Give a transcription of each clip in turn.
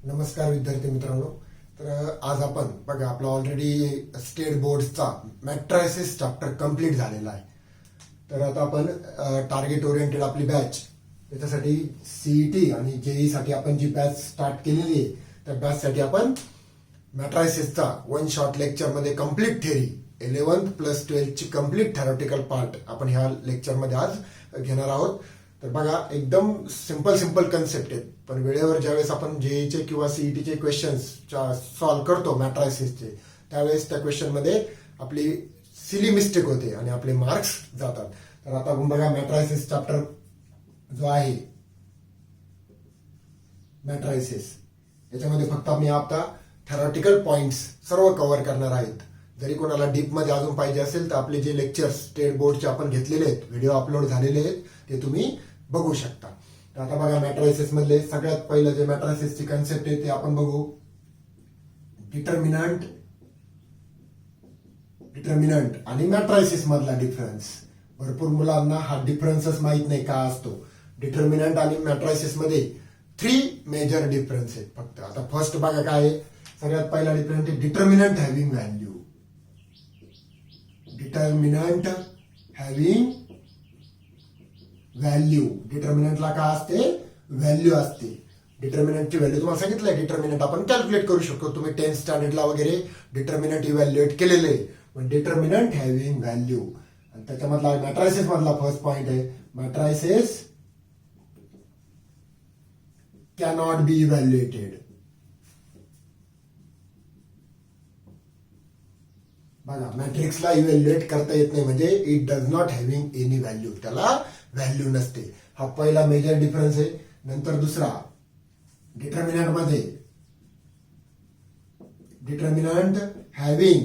नमस्कार विद्यार्थी मित्रांनो. तर आज आपण बघा आपला ऑलरेडी स्टेट बोर्डचा मॅट्रायसिस चॅप्टर कंप्लीट झालेला आहे. तर आता आपण टार्गेट ओरिएंटेड आपली बॅच त्याच्यासाठी सीईटी आणि जेई साठी आपण जी बॅच स्टार्ट केलेली आहे त्या बॅच साठी आपण मॅट्रायसिसचा वन शॉर्ट लेक्चर मध्ये कम्प्लीट थेअरी 11th + 12th ची कम्प्लीट थेरॉटिकल पार्ट आपण ह्या लेक्चर मध्ये आज घेणार आहोत. तर बघा एकदम सिंपल कन्सेप्ट आहेत, पण वेळेवर ज्यावेळेस आपण जेईचे किंवा सीईटीचे क्वेश्चन्स सॉल्व्ह करतो मॅट्रायसिसचे त्यावेळेस त्या क्वेश्चन मध्ये आपली सिली मिस्टेक होते आणि आपले मार्क्स जातात. तर आता आपण बघा मॅट्रायसिस चॅप्टर जो आहे मॅट्रायसिस याच्यामध्ये फक्त आम्ही आता थेरॉटिकल पॉइंट्स सर्व कव्हर करणार आहेत. जरी कोणाला डीप मध्ये अजून पाहिजे असेल तर आपले जे लेक्चर्स स्टेट बोर्डचे आपण घेतलेले आहेत, व्हिडिओ अपलोड झालेले आहेत, ते तुम्ही बघू शकता. तर आता बघा मॅट्रायसिस मधले सगळ्यात पहिलं जे मॅट्रायसिसची कन्सेप्ट आहे ते आपण बघू. डिटर्मिनंट आणि मॅट्रायसिस मधला डिफरन्स. भरपूर मुलांना हा डिफरन्सच माहित नाही का असतो. डिटर्मिनंट आणि मॅट्रायसिस मध्ये 3 मेजर डिफरन्स आहेत फक्त. आता फर्स्ट बघा काय आहे. सगळ्यात पहिला डिफरन्स आहे determinant having value. Determinant having value. डिटर्मिनंटला काय असते? व्हॅल्यू असते. डिटर्मिनंटची व्हॅल्यू तुम्हाला सांगितलंय. डिटर्मिनंट आपण कॅल्क्युलेट करू शकतो. तुम्ही 10th स्टँडर्डला वगैरे डिटर्मिनंट इव्हॅल्युएट केलेले. पण डिटर्मिनंट हॅव्हिंग व्हॅल्यू आणि त्याच्यामधला मॅट्रायसिस मधला फर्स्ट पॉइंट आहे मॅट्रायसिस कॅनॉट बी इव्हॅल्युएटेड. बघा मॅट्रिक्सला इव्हॅल्युएट करता येत नाही म्हणजे it does not having any value. त्याला व्हॅल्यू नसते. हा पहिला मेजर डिफरन्स आहे. नंतर दुसरा डिटर्मिनंट मध्ये determinant having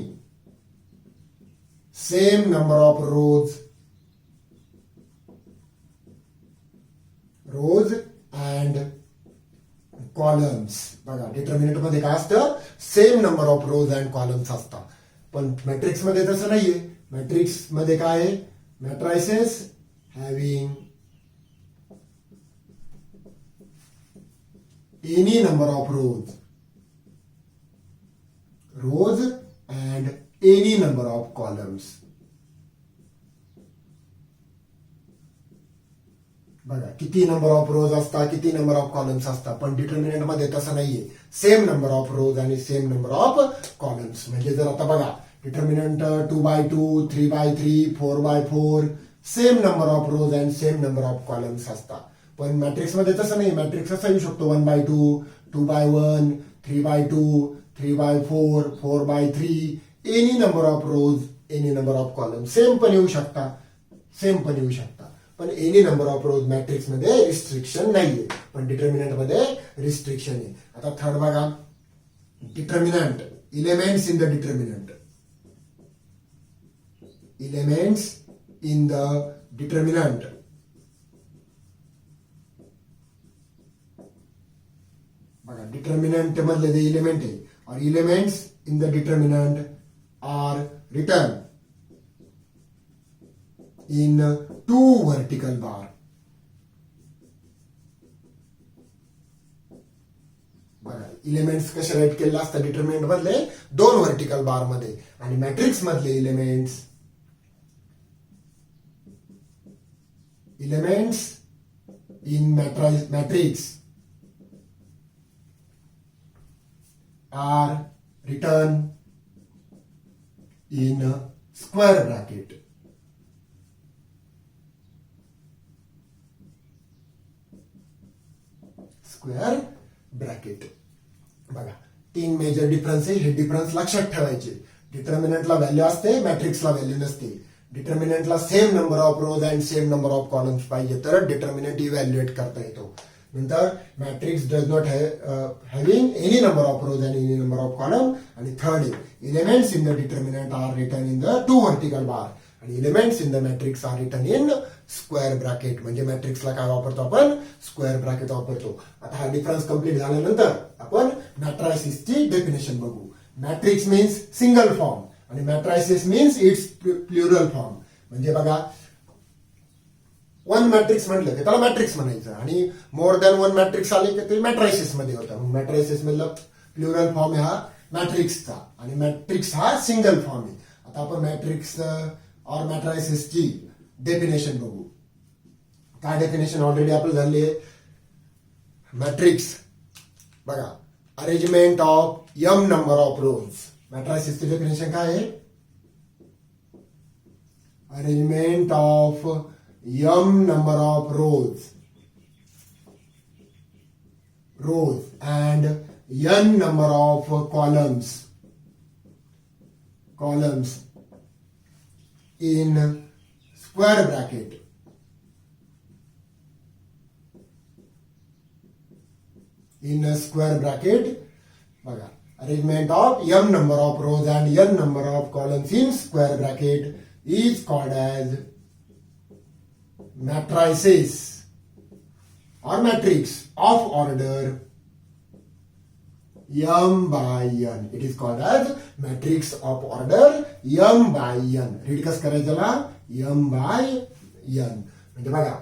same number of rows and columns. बघा डिटर्मिनंट मध्ये काय असतं? Same number of rows and columns असतात. पण मॅट्रिक्स मध्ये तसं नाहीये. मॅट्रिक्स मध्ये काय आहे? मॅट्रायसिस having any number of rows and any number of columns. बघा किती नंबर ऑफ रोज असतात, किती नंबर ऑफ कॉलम्स असतात. पण डिटर्मिनंट मध्ये तसं नाहीये. सेम नंबर ऑफ रोज आणि सेम नंबर ऑफ कॉलम्स. म्हणजे जर आता बघा determinant 2/2, 3/3, 4/4 same number of rows and same number of columns असतात. पण मॅट्रिक्स मध्ये तसं नाही. मॅट्रिक्स असा येऊ शकतो 1/2, 2/1, 3/2, 3/4, 4/3 any number of rows any number of column. Same पण येऊ शकता. पण any number of rows matrix मध्ये रिस्ट्रिक्शन नाहीये, पण डिटर्मिनंट मध्ये रिस्ट्रिक्शन आहे. आता थर्ड बघा determinant elements in the determinant. Elements in the determinant. बघा डिटर्मिनंट मधले जे एलिमेंट आहे और elements in the determinant are written in 2 vertical bar. बघा एलिमेंट्स कसे राईट केलेले असतात डिटर्मिनंट मधले 2 व्हर्टिकल बार मध्ये आणि मॅट्रिक्स मधले elements in matrix are written in square bracket. Square bracket. बघा 3 मेजर डिफरन्स आहे. हे डिफरन्स लक्षात ठेवायचे. डिटर्मिनंटला व्हॅल्यू असते, मॅट्रिक्सला व्हॅल्यू नसते. डिटर्मिनंटला same number of rows and same number of columns पाहिजे तर डिटर्मिनंट इव्हॅल्युएट करता येतो. नंतर matrix does not having any number of rows and any number of column. आणि third elements in the determinant are written in the 2 vertical bar आणि elements in the matrix are written in square bracket. म्हणजे मॅट्रिक्सला काय वापरतो आपण? Square bracket वापरतो. आता हा डिफरन्स कंप्लीट झाल्यानंतर आपण मॅट्रायसिसची डेफिनेशन बघू. मॅट्रिक्स मीन्स सिंगल फॉर्म आणि मॅट्रायसिस मीन्स इट्स प्लुरल फॉर्म. म्हणजे बघा वन मॅट्रिक्स म्हटलं की त्याला मॅट्रिक्स म्हणायचं आणि मोर दॅन वन मॅट्रिक्स आले की ते मॅट्रायसिस मध्ये होतं. मग मॅट्रायसिस मधलं प्लुरल फॉर्म हा मॅट्रिक्सचा आणि मॅट्रिक्स हा सिंगल फॉर्म आहे. आता आपण मॅट्रिक्स और मॅट्रायसिसची डेफिनेशन बघू. काय डेफिनेशन ऑलरेडी आपलं झाली आहे. मॅट्रिक्स बघा, arrangement of M number of rows. मॅट्रायसिसची डेफिनेशन काय आहे? Arrangement of m number of rows and n number of columns in square bracket बघा, arrangement of m number of rows and n number of columns in square bracket is called as matrices or matrix of order m by n. It is called as matrix of order m by n. Read कसं करायचं त्याला? m by n. म्हणजे बघा,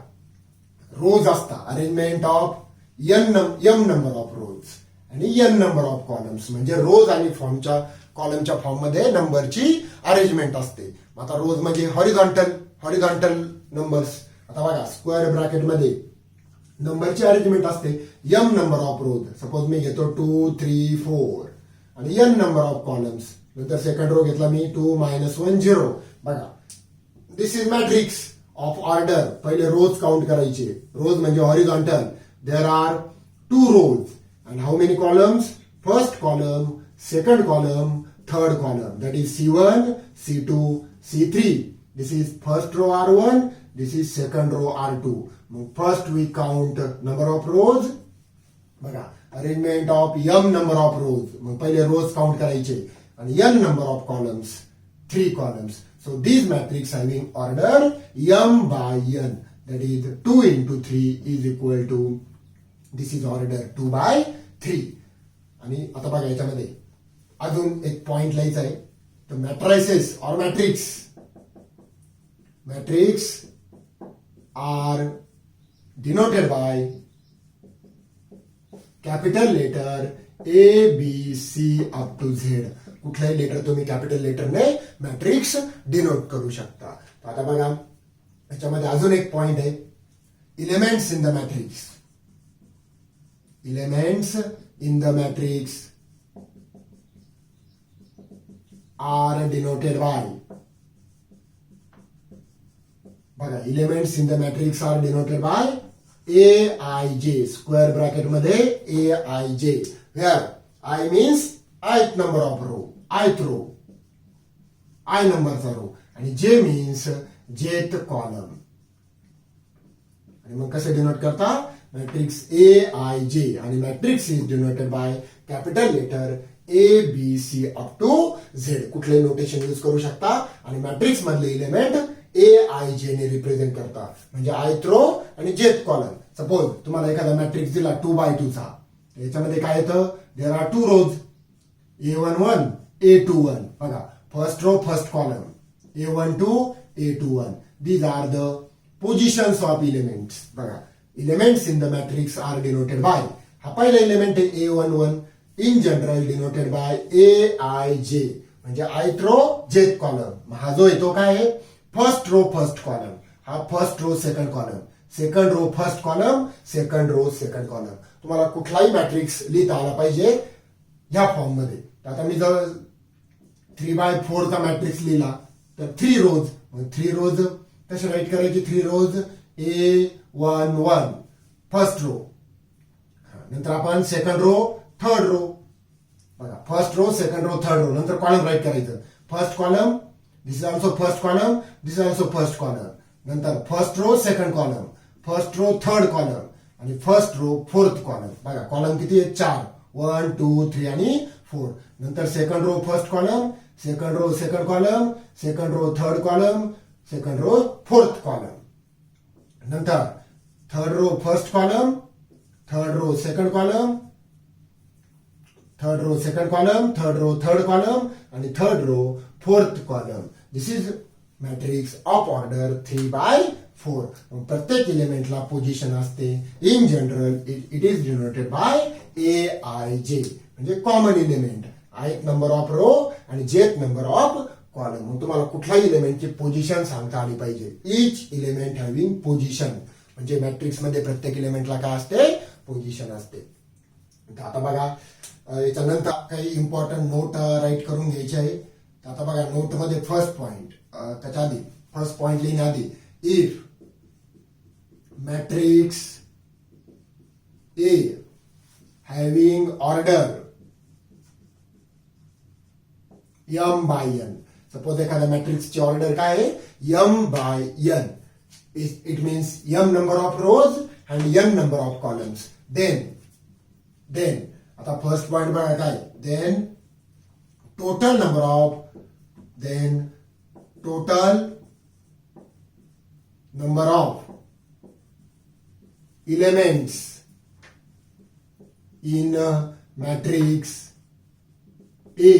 रोज असता arrangement of m number of रोज आणि n number of columns. म्हणजे रोज आणि कॉलमच्या फॉर्म मध्ये नंबरची अरेंजमेंट असते. आता रोज म्हणजे हॉरिझॉन्टल नंबर्स. आता बघा, स्क्वेअर ब्रॅकेट मध्ये नंबरची अरेंजमेंट असते m number of rows. Suppose मी घेतो 2, 3, 4 आणि n नंबर ऑफ कॉलम्स. नंतर सेकंड रो घेतला मी 2, -1, 0. बघा, this is matrix of order. पहिले रोज काउंट करायचे. रोज म्हणजे horizontal. There are 2 rows and how many columns? First column, second column, third column. That is C1, C2, C3. This is first row R1. This is second row R2. First we count number of rows. बघा, arrangement of m number of rows. मग पहिले rows count करायचे आणि n number of columns, 3 columns. So these matrix having order m by n. That is 2 into 3 is equal to, this is order 2 by 3. आणि आता बघा, याच्यामध्ये अजून एक पॉइंट लिहायचा आहे. तर मॅट्रायसेस और matrix are denoted by capital letter A, B, C up to Z. कुठलाही लेटर तुम्ही कॅपिटल लेटरने मॅट्रिक्स डिनोट करू शकता. आता बघा, याच्यामध्ये अजून एक पॉइंट आहे. Elements in the matrix. Elements in the matrix are denoted by. बघा, elements in the matrix are denoted by Aij. Square bracket मध्ये Aij. Where I means ith number of row, ith row, I नंबरचा row आणि J means jth column. आणि मग कसे denote करता? Matrix Aij आणि matrix is denoted by capital letter A, B, C up to Z. कुठले notation use करू शकता आणि मॅट्रिक्स मधले इलेमेंट Aij ने रिप्रेझेंट करता. म्हणजे ith रो आणि jth कॉलम. सपोज तुम्हाला एखादा मॅट्रिक्स दिला 2x2 चा. याच्यामध्ये काय येतं? There are 2 rows, A11, A21. बघा, first row first column A12, A21. These are the positions of elements. बघा, elements in the matrix are denoted by. हा पहिला एलिमेंट आहे A11. In general denoted by Aij. म्हणजे ith row jth column. हा जो येतो काय आहे? First row first column. हा first row second column, second row first column, second row second column. तुम्हाला कुठलाही मॅट्रिक्स लिहिता आला पाहिजे या फॉर्म मध्ये. आता मी जर 3x4 चा मॅट्रिक्स लिहिला तर 3 रोज. 3 रोज कसे राईट करायचे? 3 रोज A11 फर्स्ट रो. नंतर आपण सेकंड रो थर्ड रो. बघा, first row second row third row. नंतर कॉलम राईट करायचं. First column, this is also first column, this is also first column. नंतर first row second column, first row third column आणि first row fourth column. बघा, column किती आहेत? 4. 1, 2, 3 आणि 4. नंतर second row first column, second row second column, second row third column, second row fourth column. नंतर third row first column, third row second column, third row second column, third row third column आणि third row fourth column. This is matrix of order 3x4. 4. प्रत्येक इलेमेंटला position असते. In general it is denoted by AIJ म्हणजे common element. ith number of row आणि jth number of column. मग तुम्हाला कुठल्याही इलेमेंटची पोझिशन सांगता आली पाहिजे. इच इलेमेंट हॅव्हिंग पोझिशन म्हणजे मॅट्रिक्स मध्ये प्रत्येक इलेमेंटला काय असते, पोझिशन असते. आता बघा याच्यानंतर काही इम्पॉर्टंट नोट राईट करून घ्यायची आहे. आता बघा नोट मध्ये फर्स्ट पॉइंट, त्याच्या आधी फर्स्ट पॉइंट लिहिण्याआधी if matrix A having order m by n. Suppose एखाद्या मॅट्रिक्सची ऑर्डर काय आहे, m by n. It means m number of rows and n number of columns. Then आता फर्स्ट पॉइंट बघा काय, then total number of elements in matrix A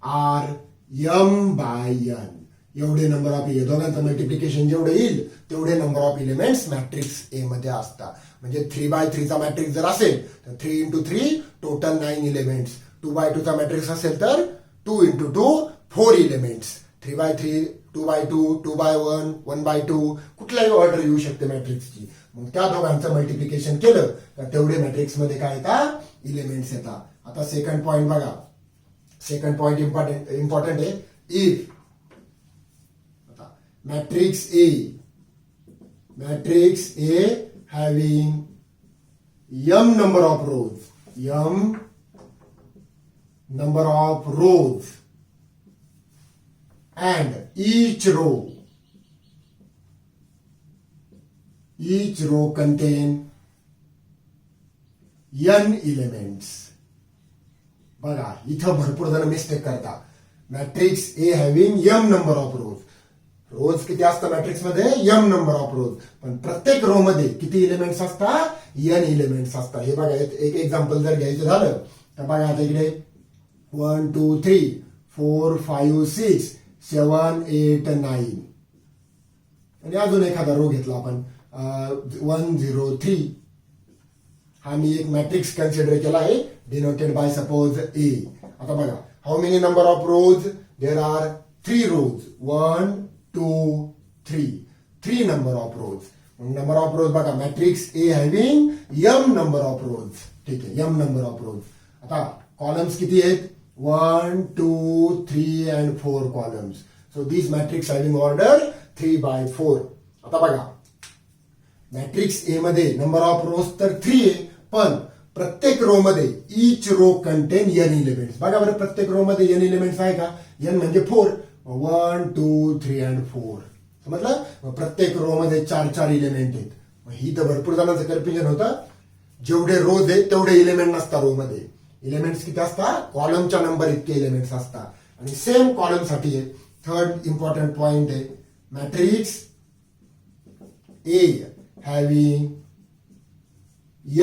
are m by n. एवढे number of या दोघांचं multiplication जेवढे येईल तेवढे number of elements matrix ए मध्ये असतात. म्हणजे 3x3 चा मॅट्रिक्स जर असेल तर 3 into 3 टोटल 9 एलिमेंट्स. 2x2 चा मॅट्रिक्स असेल तर 2 into 2 4 elements. 3x3 2x2 2x1 1x2 कुठलाही ऑर्डर येऊ शकते मॅट्रिक्सची. मग त्या दोघांचं मल्टिप्लिकेशन केलं तर तेवढे मॅट्रिक्स मध्ये काय येतात, एलिमेंट्स येतात. आता सेकंड पॉइंट बघा. सेकंड पॉइंट इम्पॉर्टंट आहे. If matrix A having m number of rows and each row contain n elements. बघा इथं भरपूर जण मिस्टेक करतात. Matrix A having m number of rows. रोज किती असतं मॅट्रिक्स मध्ये, m नंबर ऑफ रोज. पण प्रत्येक रो मध्ये किती एलिमेंट्स असतात, n एलिमेंट्स असतात. हे बघा एक एक्झाम्पल जर घ्यायचं झालं तर बघा आता इकडे 1 2 3 4 5 6 7 8 9 आणि अजून एखादा रो घेतला आपण 1 0 3. हा मी एक मॅट्रिक्स कन्सिडर केला आहे डिनोटेड बाय सपोज A. आता बघा how many number of rows, there are 3 rows. 1 2 3 3 number of rows. Number of rows बघा matrix A having m number of rows. ठीक आहे, m नंबर ऑफ रोज. आता कॉलम्स किती आहेत, 1 2 3 and 4 columns. So this matrix having order 3/4. आता बघा matrix A मध्ये number of रोज तर 3 आहे, पण प्रत्येक रो मध्ये इच रो कंटेन n एलिमेंट्स. बघा बरं प्रत्येक रो मध्ये n एलिमेंट्स आहे का, n म्हणजे 4. 1 2 3 and 4 समजलं. प्रत्येक रो मध्ये 4 एलिमेंट आहेत. ही तर भरपूर जणांचं कन्फ्युजन होतं. जेवढे रोज आहेत तेवढे एलिमेंट नसतात रो मध्ये. एलिमेंट्स किती असतात, कॉलमच्या नंबर इतके एलिमेंट्स असतात. आणि सेम कॉलम साठी आहे. थर्ड इम्पॉर्टंट पॉइंट आहे matrix A having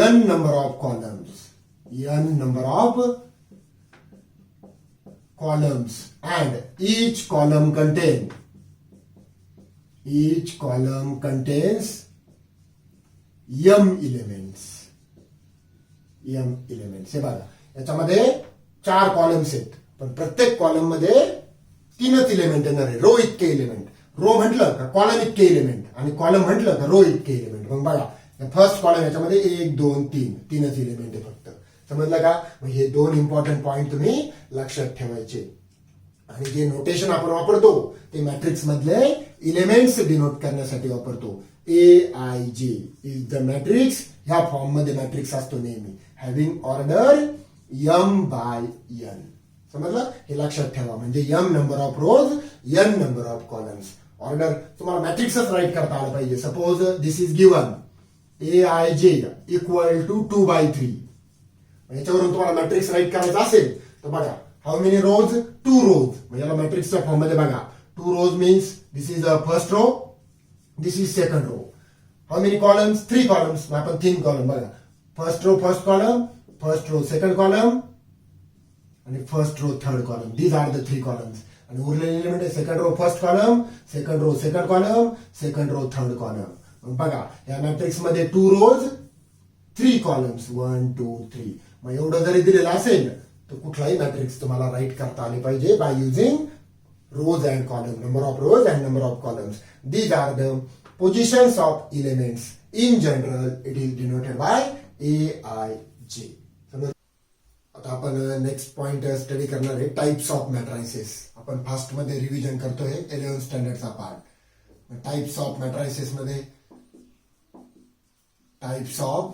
n number of columns and each column contains m elements. हे बघा याच्यामध्ये 4 कॉलम्स आहेत, पण प्रत्येक कॉलम मध्ये 3च एलिमेंट येणार आहे. रो इतके एलिमेंट. रो म्हटलं का कॉलम इतके एलिमेंट आणि कॉलम म्हटलं का रो इतके एलिमेंट. मग बघा फर्स्ट कॉलम याच्यामध्ये 1 2 3 3च एलिमेंट आहे फक्त. समजलं का. मग हे 2 इम्पॉर्टंट पॉइंट तुम्ही लक्षात ठेवायचे. आणि जे नोटेशन आपण वापरतो ते मॅट्रिक्स मधले एलिमेंट्स डिनोट करण्यासाठी वापरतो. AIJ is the matrix. ह्या फॉर्म मध्ये मॅट्रिक्स असतो नेहमी having order m by n. समजलं. हे लक्षात ठेवा. म्हणजे m number of rows, n number of columns. Order तुम्हाला मॅट्रिक्सच राईट करता आलं पाहिजे. Suppose this is given AIJ equal to 2/3. याच्यावरून तुम्हाला मॅट्रिक्स राईट करायचा असेल तर बघा हाऊ मेनी रोज, 2 रोज. म्हणजे याला मॅट्रिक्सच्या फॉर्म मध्ये बघा 2 rows means this is first row, this is second row. How many columns, 3 columns. आपण 3 कॉलम बघा. First row first column, first row second column आणि first row third column. These are the 3 columns. आणि उरलेले element आहे second row first column, second row second column, second row third column. मग बघा या matrix मध्ये 2 रोज 3 columns 1 2 3. मग एवढं जरी दिलेलं असेल तर कुठलाही मॅट्रिक्स तुम्हाला राईट करता आले पाहिजे by using rows and columns, number of rows and number of columns. These are the positions of elements. In general, it is denoted by AIJ. आता आपण नेक्स्ट पॉइंट स्टडी करणार आहे टाइप्स ऑफ मॅट्रायसेस. आपण fast मध्ये revision करतोय 11th स्टँडर्डचा part. Types of matrices मध्ये types of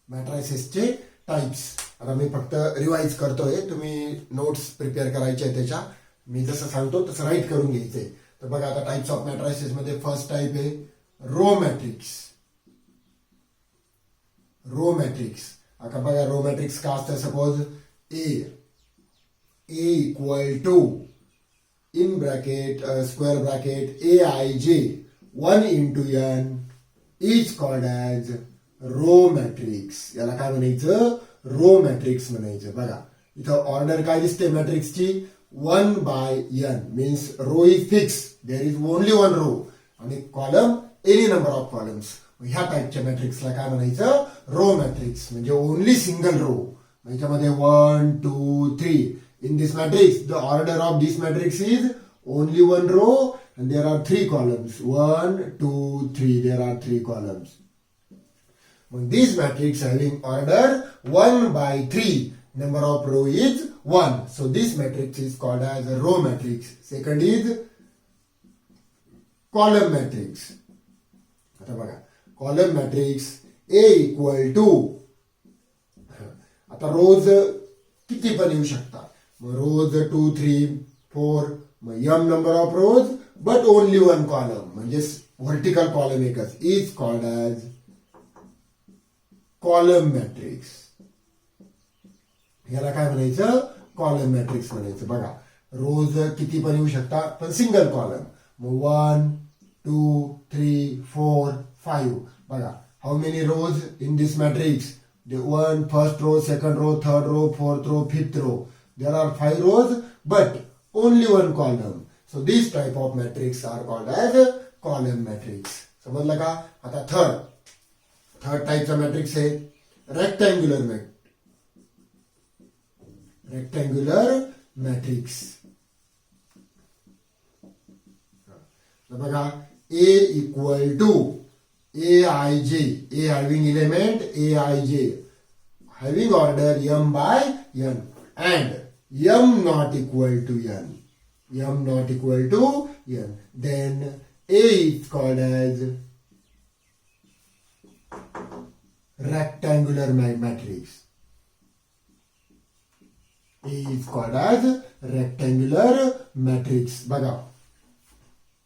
मॅट्रायसेसचे टाइप्स. आता मी फक्त रिवाइज करतोय, तुम्ही नोट्स प्रिपेअर करायचे आहे त्याच्या. मी जसं सांगतो तसं राईट करून घ्यायचंय. तर बघा आता टाइप्स ऑफ मॅट्रायसेस मध्ये फर्स्ट टाइप आहे रो मॅट्रिक्स. आता बघा रो मॅट्रिक्स का असतं. Suppose A equal to in bracket square bracket AIJ 1 into n is called as row matrix. याला काय म्हणायचं, रो मॅट्रिक्स म्हणायचं. बघा इथं ऑर्डर काय दिसते मॅट्रिक्सची 1/n means row is fix, there is only 1 row आणि column any number of columns. ह्या टाइपच्या मॅट्रिक्सला काय म्हणायचं, रो मॅट्रिक्स. म्हणजे ओनली सिंगल रो. याच्यामध्ये 1 2 3. In this matrix the order of this matrix is only 1 row and there are 3 columns 1 2 3. there are 3 columns. This matrix having order 1/3, number of row is 1. So this matrix is called as a row matrix. Second is column matrix. आता बघा column matrix A equal to, आता रोज किती पण येऊ शकतात. मग रोज 2 3 4. मग m number of rows but only 1 column म्हणजे vertical column एकच is called as column matrix. याला काय म्हणायचं, कॉलम मॅट्रिक्स म्हणायचं. बघा रोज किती पण येऊ शकतात पण सिंगल कॉलम. मग 1 2 3 4 5. बघा how many rows in this matrix, 1 first row second row third row fourth row fifth row. There are 5 rows but only 1 column. So this type of matrix are called as column matrix. समजलं का. आता third टाइपचा matrix आहे rectangular matrix. बघा A equal to AIJ, A having element AIJ having order m/n and m not equal to n, then A is called as rectangular matrix. A is called as rectangular matrix. बघा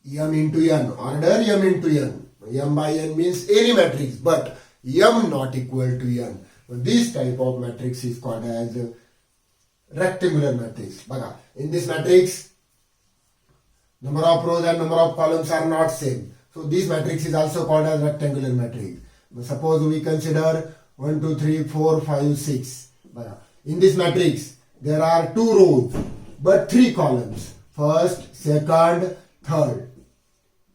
m into n, order m into n. m/n means any matrix but m not equal to n. This type of matrix is called as rectangular matrix. बघा in this matrix number of rows and number of columns are not same. So this matrix is also called as rectangular matrix. Suppose we consider 1 2 3 4 5 6. In this matrix there are 2 rows but 3 columns, first second third.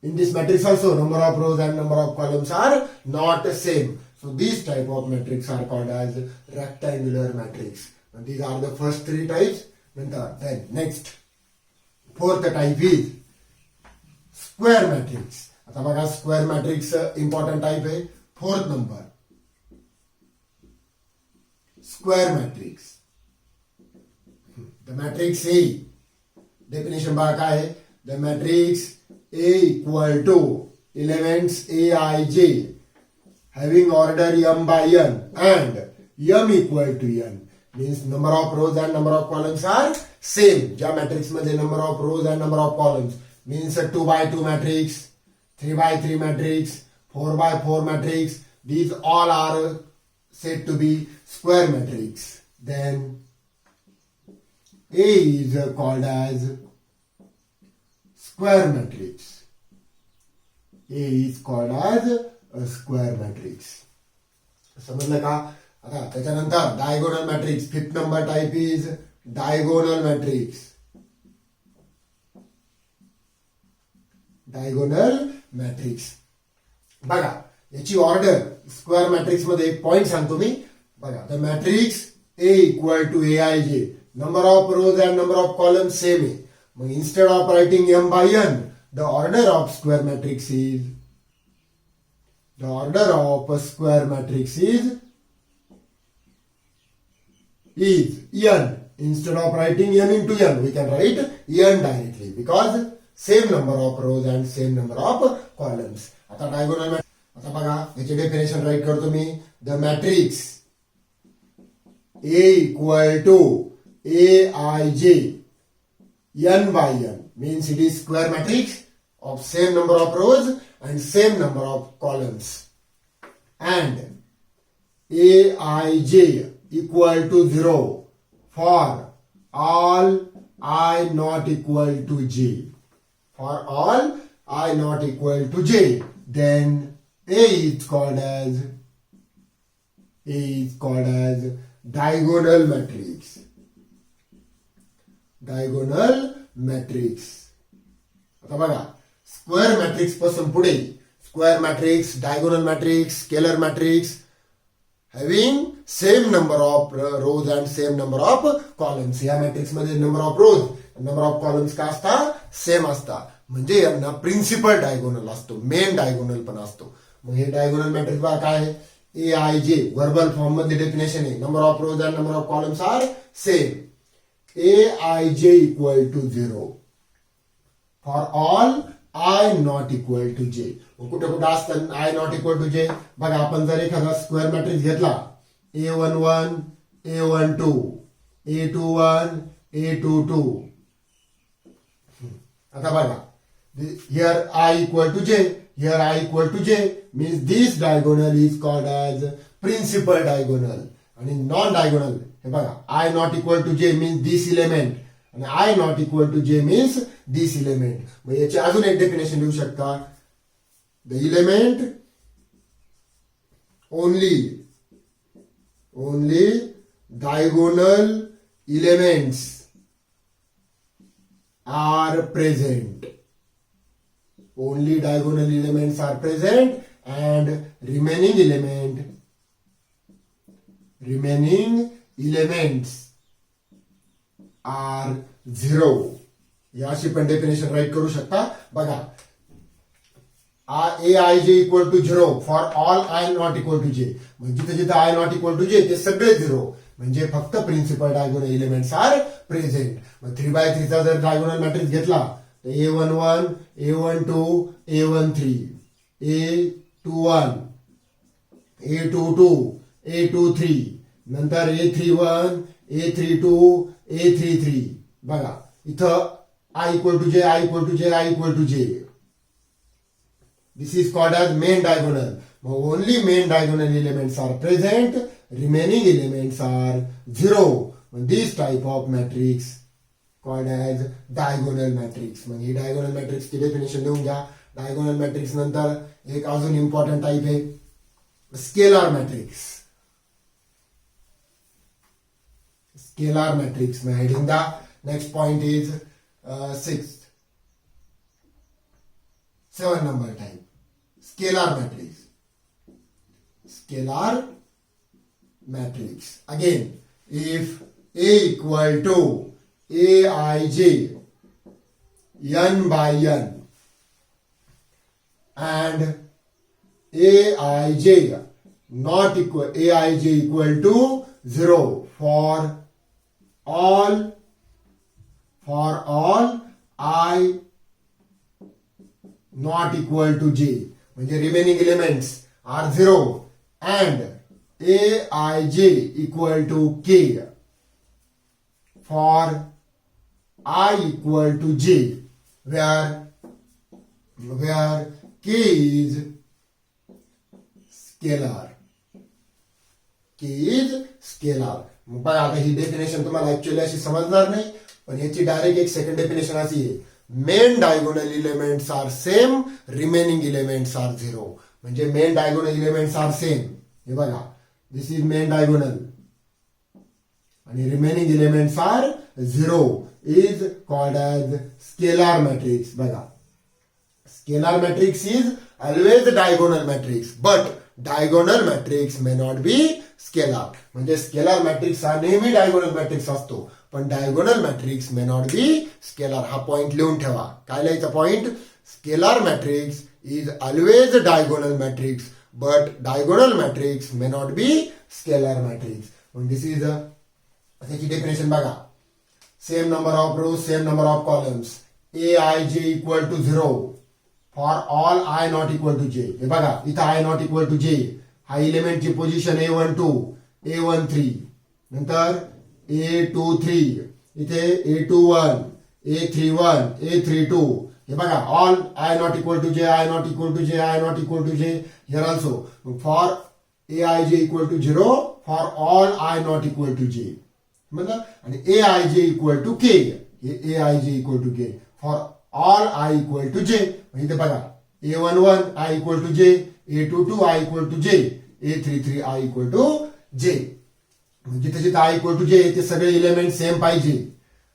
In this matrix also number of rows and number of columns are not same. So these type of matrix are called as rectangular matrix. And these are the first 3 types. Then next fourth type is square matrix. आता बघा square matrix important type आहे. 4th number square matrix. The matrix A, definition बघा काय आहे. The matrix A equal two elements AIJ having order m/n and m equal to n means number of rows and number of columns are same. ज्या matrix मध्ये number of rows and number of columns means a 2x2 matrix, 3x3 matrix, 4x4 matrix, these all are said to be square matrix. Then A is called as square matrix. A is called as a square matrix. समजलं का. आता त्याच्यानंतर diagonal matrix. 5th number type is diagonal matrix. Diagonal matrix बघा याची order square matrix मध्ये एक point सांगतो मी. बघा the matrix A equal to AIJ, number of rows and number of column same आहे. मग instead of writing M by N, the order of square matrix is N. Instead of writing N into N, we can write N directly because same number of rows and same number of columns. आता diagonal आता बघा याचे definition write करतो मी. The matrix A equal to AIJ N by N means it is square matrix of same number of rows and same number of columns, and AIJ equal to 0 for all I not equal to J. For all I not equal to J, then A is called as diagonal matrix. Diagonal matrix. आता बघा square matrix पासून पुढे square matrix, diagonal matrix, scalar matrix having same number of rows and same number of columns. या matrix मध्ये number of rows number of columns का असतात same असतात. म्हणजे यांना प्रिन्सिपल डायगोनल असतो, मेन डायगोनल पण असतो. मग हे डायगोनल मॅट्रिक्स बघा काय आहे. AIJ वर्बल फॉर्म मध्ये डेफिनेशन आहे. Number of rows and number of columns are same. AIJ equal to 0 for all I not equal to J. कुठे कुठे असतं I not equal to J. बघा आपण जर एखादा स्क्वेअर मॅट्रिक्स घेतला A11, A12, A21, A22. आता बघा here I equal to J, here I equal to J means this diagonal is called as principal diagonal. आणि नॉन डायगोनल हे बघा I not equal to J means this element आणि I not equal to J means this element. मग याचे अजून एक definition लिहू शकता. The element only diagonal elements are present. Only diagonal elements are present and remaining elements are 0. याशी पण definition write करू शकता. बघा AIJ equal to 0 for all I not equal to J. म्हणजे जिथे जिथे I not equal to J ते सगळे 0 म्हणजे फक्त principal diagonal elements are present. मग 3x3 चा जर डायगोनल मॅट्रिक्स घेतला तर A11, A12, A13, A21, A22, A23, नंतर A31, A32, A33. बघा इथं I equal to J, I equal to J, I equal to J. This is called as main diagonal. Only main diagonal elements are present, remaining elements are 0. This type of matrix called as diagonal matrix. मग ही diagonal matrix ची definition लिहून घ्या. Diagonal matrix नंतर एक अजून important type आहे scalar matrix. Scalar matrix में heading the next point is 7 number type. Scalar matrix. Again, if A equal to AIJ N by N and AIJ equal to 0 for all I not equal to J म्हणजे remaining elements are 0 and AIJ equal to K for I equal to J where K is scalar. मग बघा आता ही definition तुम्हाला actually अशी समजणार नाही पण याची डायरेक्ट एक सेकंड डेफिनेशन अशी आहे. Main diagonal elements are same, remaining elements are 0. म्हणजे main diagonal elements are same. हे बघा दिस इज मेन डायगोनल आणि remaining elements are 0 is called as scalar matrix. बघा, scalar matrix is always diagonal matrix, but diagonal matrix may not be scalar. म्हणजे scalar matrix हा नेहमी diagonal matrix असतो, पण diagonal matrix may not be scalar. हा point लिहून ठेवा. काय लिहायचा point? Scalar matrix is always diagonal matrix, but diagonal matrix may not be scalar matrix. मग दिस इज त्याची डेफिनेशन बघा. Same number of rows, same number of columns, Aij equal to 0 for all I not equal to J. हे बघा, इथं I not equal to J हा एलिमेंटची position A12, A13, नंतर A23, इथे A21, A31, A32. हे बघा, all I not equal to J, I not equal to J, I not equal to J here also. For Aij equal to 0 for all I not equal to J. मतलब आणि Aij equal to K, हे Aij equal to K for all I equal to J. इथे बघा, A11 I equal to J, A22 I equal to J, A33 I equal to J. जिथे जिथे I equal to J ते सगळे element same पाहिजे,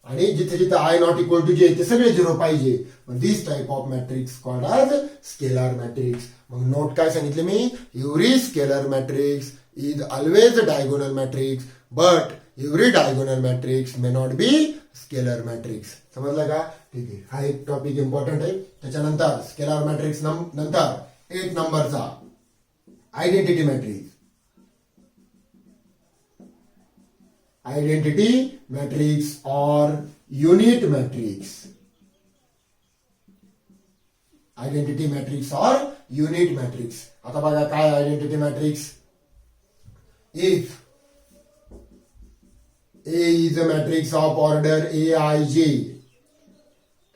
आणि जिथे जिथे I not equal to J ते सगळे 0 पाहिजे. This type of matrix called as scalar matrix. मग नोट काय सांगितले मी? Every scalar matrix is always diagonal matrix, but every diagonal matrix may not be scalar matrix. समजलं का? ठीक आहे. हा एक टॉपिक इम्पॉर्टंट आहे. त्याच्यानंतर स्केलर मॅट्रिक्स नंतर 8 नंबरचा आयडेंटिटी मॅट्रिक्स. आयडेंटिटी मॅट्रिक्स और युनिट मॅट्रिक्स. आयडेंटिटी मॅट्रिक्स और युनिट मॅट्रिक्स. आता बघा काय identity matrix. If A is a matrix of order Aij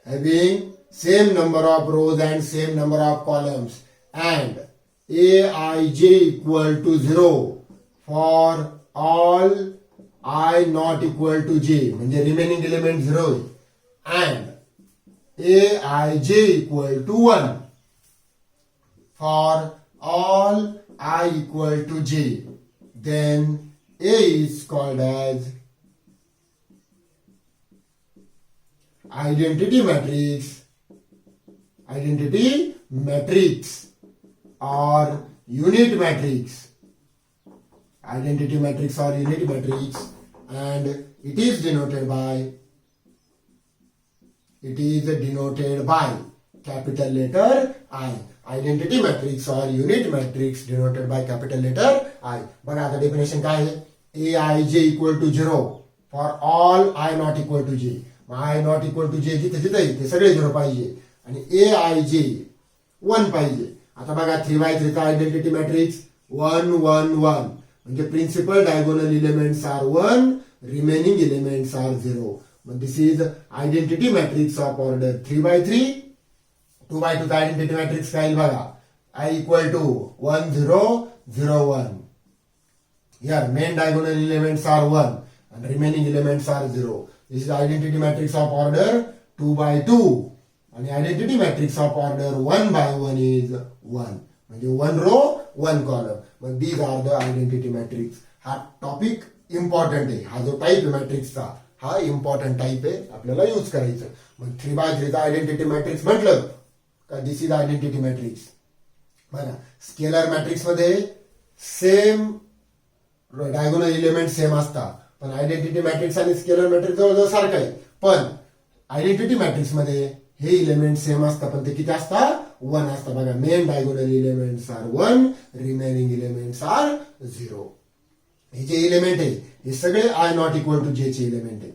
having same number of rows and same number of columns, and Aij equal to 0 for all I not equal to J, म्हणजे remaining element 0, and Aij equal to 1 for all I equal to J, then A is called as identity matrix or unit matrix. Identity matrix or unit matrix, and it is denoted by capital letter I. Identity matrix or unit matrix denoted by capital letter I. बघा आता definition काय आहे? Aij equal to 0 for all I not equal to J. I not equal to J जिथे जिथे ते सगळे 0 पाहिजे, आणि Aij 1 पाहिजे. आता बघा 3x3 चा आयडेंटिटी मॅट्रिक्स 1 1 1, म्हणजे principal diagonal elements are 1, remaining elements are 0. मग this is identity matrix of order 3x3. 2x2 चा आयडेंटिटी मॅट्रिक्स काय बघा, I equal to 1 0 0 1. Here main diagonal elements are 1 and remaining elements are 0. This is identity matrix of order 2 by 2, and identity matrix of order 1 by 1 is 1. म्हणजे 1 row 1 column. मग these are the identity matrix. हा topic important आहे. हा जो type आहे मॅट्रिक्सचा, हा important type आहे, आपल्याला यूज करायचं. मग 3x3 चा आयडेंटिटी मॅट्रिक्स म्हटलं का दिस इज आयडेंटिटी मॅट्रिक्स. बघा, स्केलर मॅट्रिक्स मध्ये सेम डायगोनल एलिमेंट सेम असतात, पण आयडेंटिटी मॅट्रिक्स आणि स्केलर मॅट्रिक्स जवळजवळ सारखं आहे. पण आयडेंटिटी मॅट्रिक्स मध्ये हे एलिमेंट सेम असतात, पण ते किती असतात? 1 असतात. बघा, main diagonal elements are 1, remaining elements are 0. हे जे एलिमेंट आहे हे सगळे I not equal to J चे एलिमेंट आहे.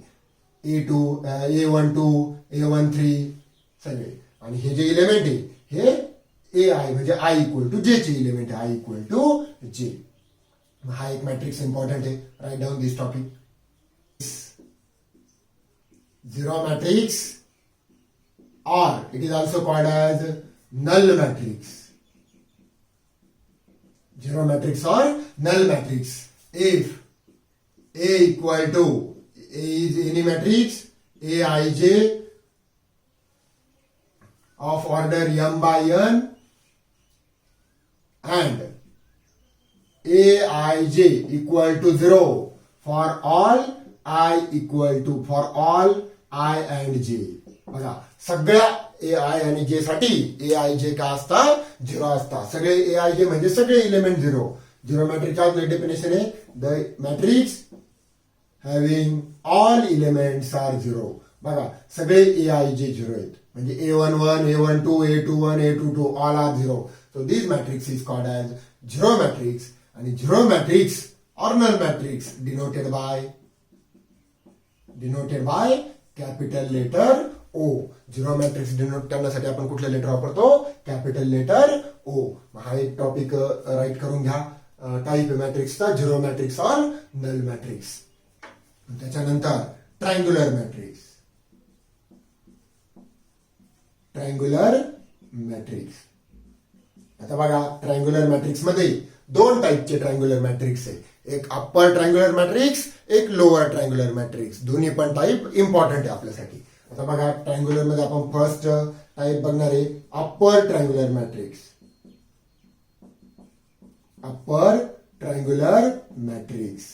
A12, A13 सगळे, आणि हे जे एलिमेंट आहे हे AI म्हणजे I इक्वल टू J चे एलिमेंट आहे. I equal to J. हा एक मॅट्रिक्स इंपॉर्टंट आहे. Write down this topic. Zero matrix, or it is also called as null matrix. Zero matrix or null matrix. If A equal to A is any matrix Aij of order m by n, and Aij equal to 0 for all I equal to for all I and J. बघा सगळ्या ए I आणि जे साठी ए I जे काय असतात zero असतात. सगळे ए आय जे म्हणजे सगळे इलेमेंट झिरो. झिरो मॅट्रिक्सचा डेफिनेशन आहे the matrix having all elements are zero. बघा सगळे ए आय जे झिरो आहेत म्हणजे A11, A12, A21, A22 all are zero. So this matrix is called as zero matrix. आणि zero matrix or null matrix denoted by capital letter O. Zero matrix denote करण्यासाठी आपण कुठलं letter वापरतो? Capital letter O. हा एक topic write करून घ्या. Type मॅट्रिक्सचा zero matrix or null matrix. त्याच्यानंतर ट्रायंग्युलर मॅट्रिक्स. Triangular matrix. आता बघा ट्रायंग्युलर मॅट्रिक्स मध्ये दोन टाईपचे ट्रायंग्युलर मॅट्रिक्स आहे. एक अप्पर ट्रायंग्युलर मॅट्रिक्स, एक लोअर ट्रायंग्युलर मॅट्रिक्स. दोन्ही पण टाईप इम्पॉर्टंट आहे आपल्यासाठी. आता बघा ट्रायंग्युलर मध्ये आपण फर्स्ट टाईप बघणार आहे upper triangular matrix. Upper triangular matrix.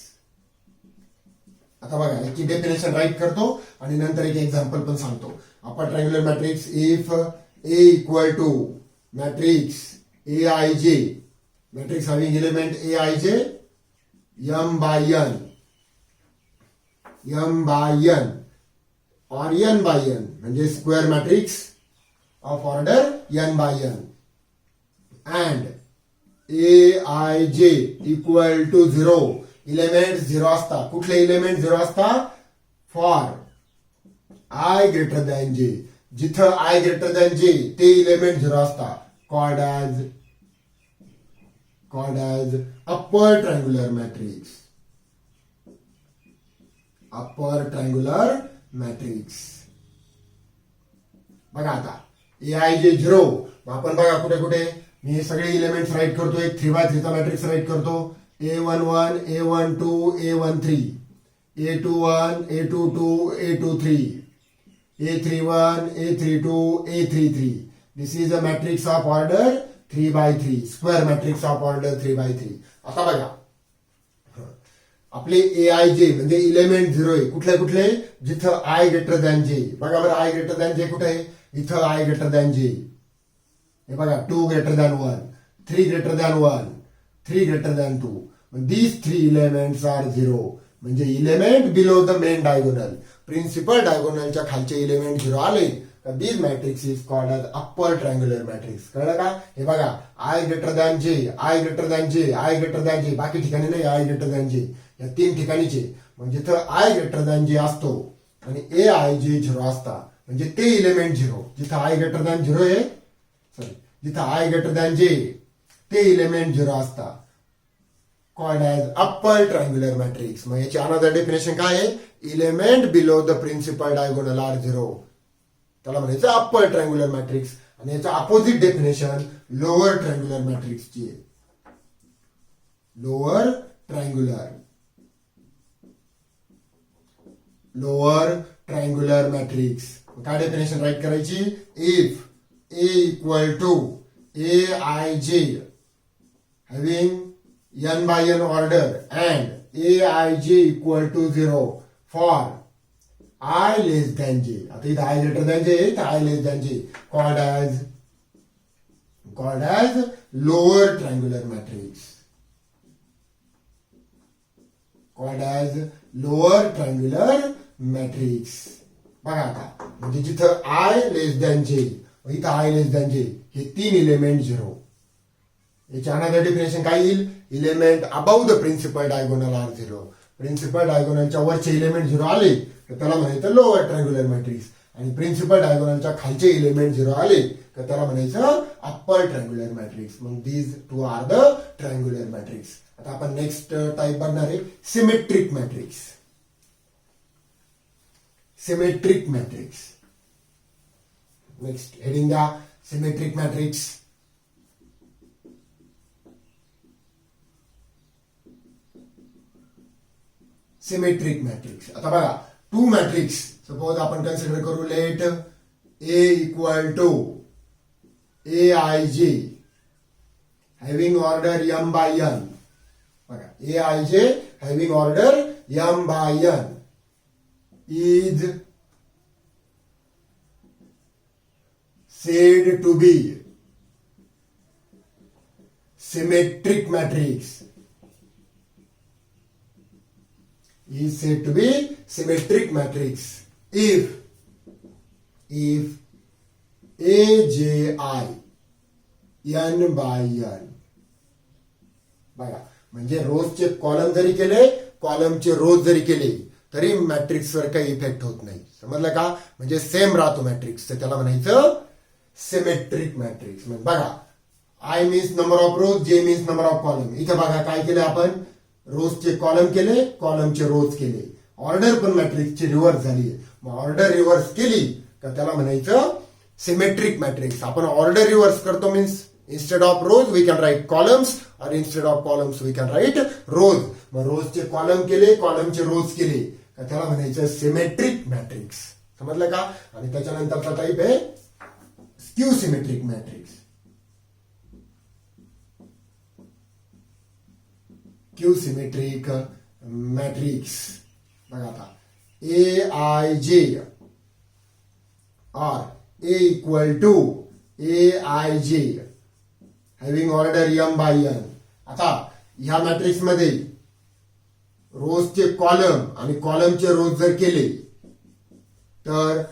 आता बघा याची डेफिनेशन राईट करतो आणि नंतर एक एक्झाम्पल पण सांगतो. Upper triangular matrix if A equal to matrix A I J, matrix having element A I J m by n or n by n म्हणजे square matrix of order n by n and aij equal to zero. Element zero असता. कुठले element zero असता? For I greater than J. जिथं I greater than J ते element zero असता. Called as upper triangular matrix. Upper triangular matrix. बघा आता ए I जे zero. आपण बघा कुठे कुठे मी सगळे इलेमेंट्स राईट करतो. एक 3x3 चा मॅट्रिक्स राईट करतो. A11, A12, A13, A21, A22, A23, A31, A32, A33. This is a matrix of order 3 by 3. Square matrix of order 3 by 3. आता बघा आपले ए आय जे म्हणजे इलेमेंट झिरो आहे. कुठले कुठले? जिथं आय ग्रेटर दॅन जे. बघा बरं आय ग्रेटर दॅन जे कुठे आहे? इथं आय ग्रेटर दॅन जे. हे बघा 2 greater than 1, 3 greater than 1, 3 greater than 2. These three elements are zero. म्हणजे element below the main diagonal. Principal डायगोनलच्या खालचे इलेमेंट झिरो आले तर this matrix is called as upper triangular matrix. कळलं का? हे बघा I greater than J, I greater than J, I greater than J. बाकी ठिकाणी नाही आय ग्रेटर दॅन जे. या 3 ठिकाणीचे. म्हणजे जिथं आय ग्रेटर दॅन जे असतो आणि ए आय जे झिरो असता म्हणजे ते इलेमेंट झिरो. जिथं आय ग्रेटर दॅन झिरो आहे जिथं आय ग्रेटर दॅन जे ते इलेमेंट झिरो असता. called as upper triangular matrix. मग याची अनदर डेफिनेशन काय आहे? Element below the principal diagonal are zero. त्याला म्हणायचं अप्पर ट्रायंग्युलर मॅट्रिक्स. आणि याचं अपोजिट डेफिनेशन लोअर ट्रायंग्युलर मॅट्रिक्सची आहे. Lower triangular matrix. काय डेफिनेशन राईट करायची? If A equal to A I J having n by n order and aij equal to 0 for I less than j. आता इथं I greater than j तर I less than j called as lower triangular matrix. Called as lower triangular matrix. बघा आता म्हणजे जिथं I less than j इथं I less than j हे 3 element zero. याच्या अनदर डेफिनेशन काय येईल? Element above the principal diagonal are zero. Principal डायगोनलच्या वरचे इलेमेंट झिरो आले तर त्याला म्हणायचं लोअर ट्रायंग्युलर मॅट्रिक्स. आणि प्रिन्सिपल डायगोनलच्या खालचे इलेमेंट झिरो आले तर त्याला म्हणायचं अप्पर ट्रायंग्युलर मॅट्रिक्स. मग these two are the triangular matrix. आता आपण नेक्स्ट टाईप बघणार आहे symmetric matrix. Symmetric matrix. Next heading द्या सिमेट्रिक मॅट्रिक्स. Symmetric matrix. आता बघा 2 मॅट्रिक्स सपोज आपण कन्सिडर करू. Let A equal to A I J having order m by n. बघा A I J having order m by n is said to be symmetric matrix. Is said to be symmetric matrix if AJI n by n. बघा, म्हणजे रोजचे column जरी केले, कॉलमचे रोज जरी केले तरी मॅट्रिक्सवर काही इफेक्ट होत नाही. समजलं का? म्हणजे सेम राहतो मॅट्रिक्स, तर त्याला म्हणायचं सिमेट्रिक मॅट्रिक्स. बघा, आय मीन्स नंबर ऑफ रोज, जे मीन्स नंबर ऑफ कॉलम. इथे बघा काय केलं आपण, रोजचे कॉलम केले, कॉलमचे रोज केले. ऑर्डर पण मॅट्रिक्सची रिव्हर्स झाली. मग ऑर्डर रिव्हर्स केली का त्याला म्हणायचं सिमेट्रिक मॅट्रिक्स. आपण ऑर्डर रिव्हर्स करतो means instead of rows we can write columns or instead of columns we can write rows. मग रोजचे कॉलम केले, कॉलमचे रोज केले का त्याला म्हणायचं सिमेट्रिक मॅट्रिक्स. समजलं का? आणि त्याच्यानंतरचा टाईप आहे skew symmetric matrix. Q symmetric matrix. बघा आता AIJ or A equal to AIJ having order m by n. आता ह्या मॅट्रिक्स मध्ये रोजचे कॉलम आणि कॉलमचे रोज जर केले तर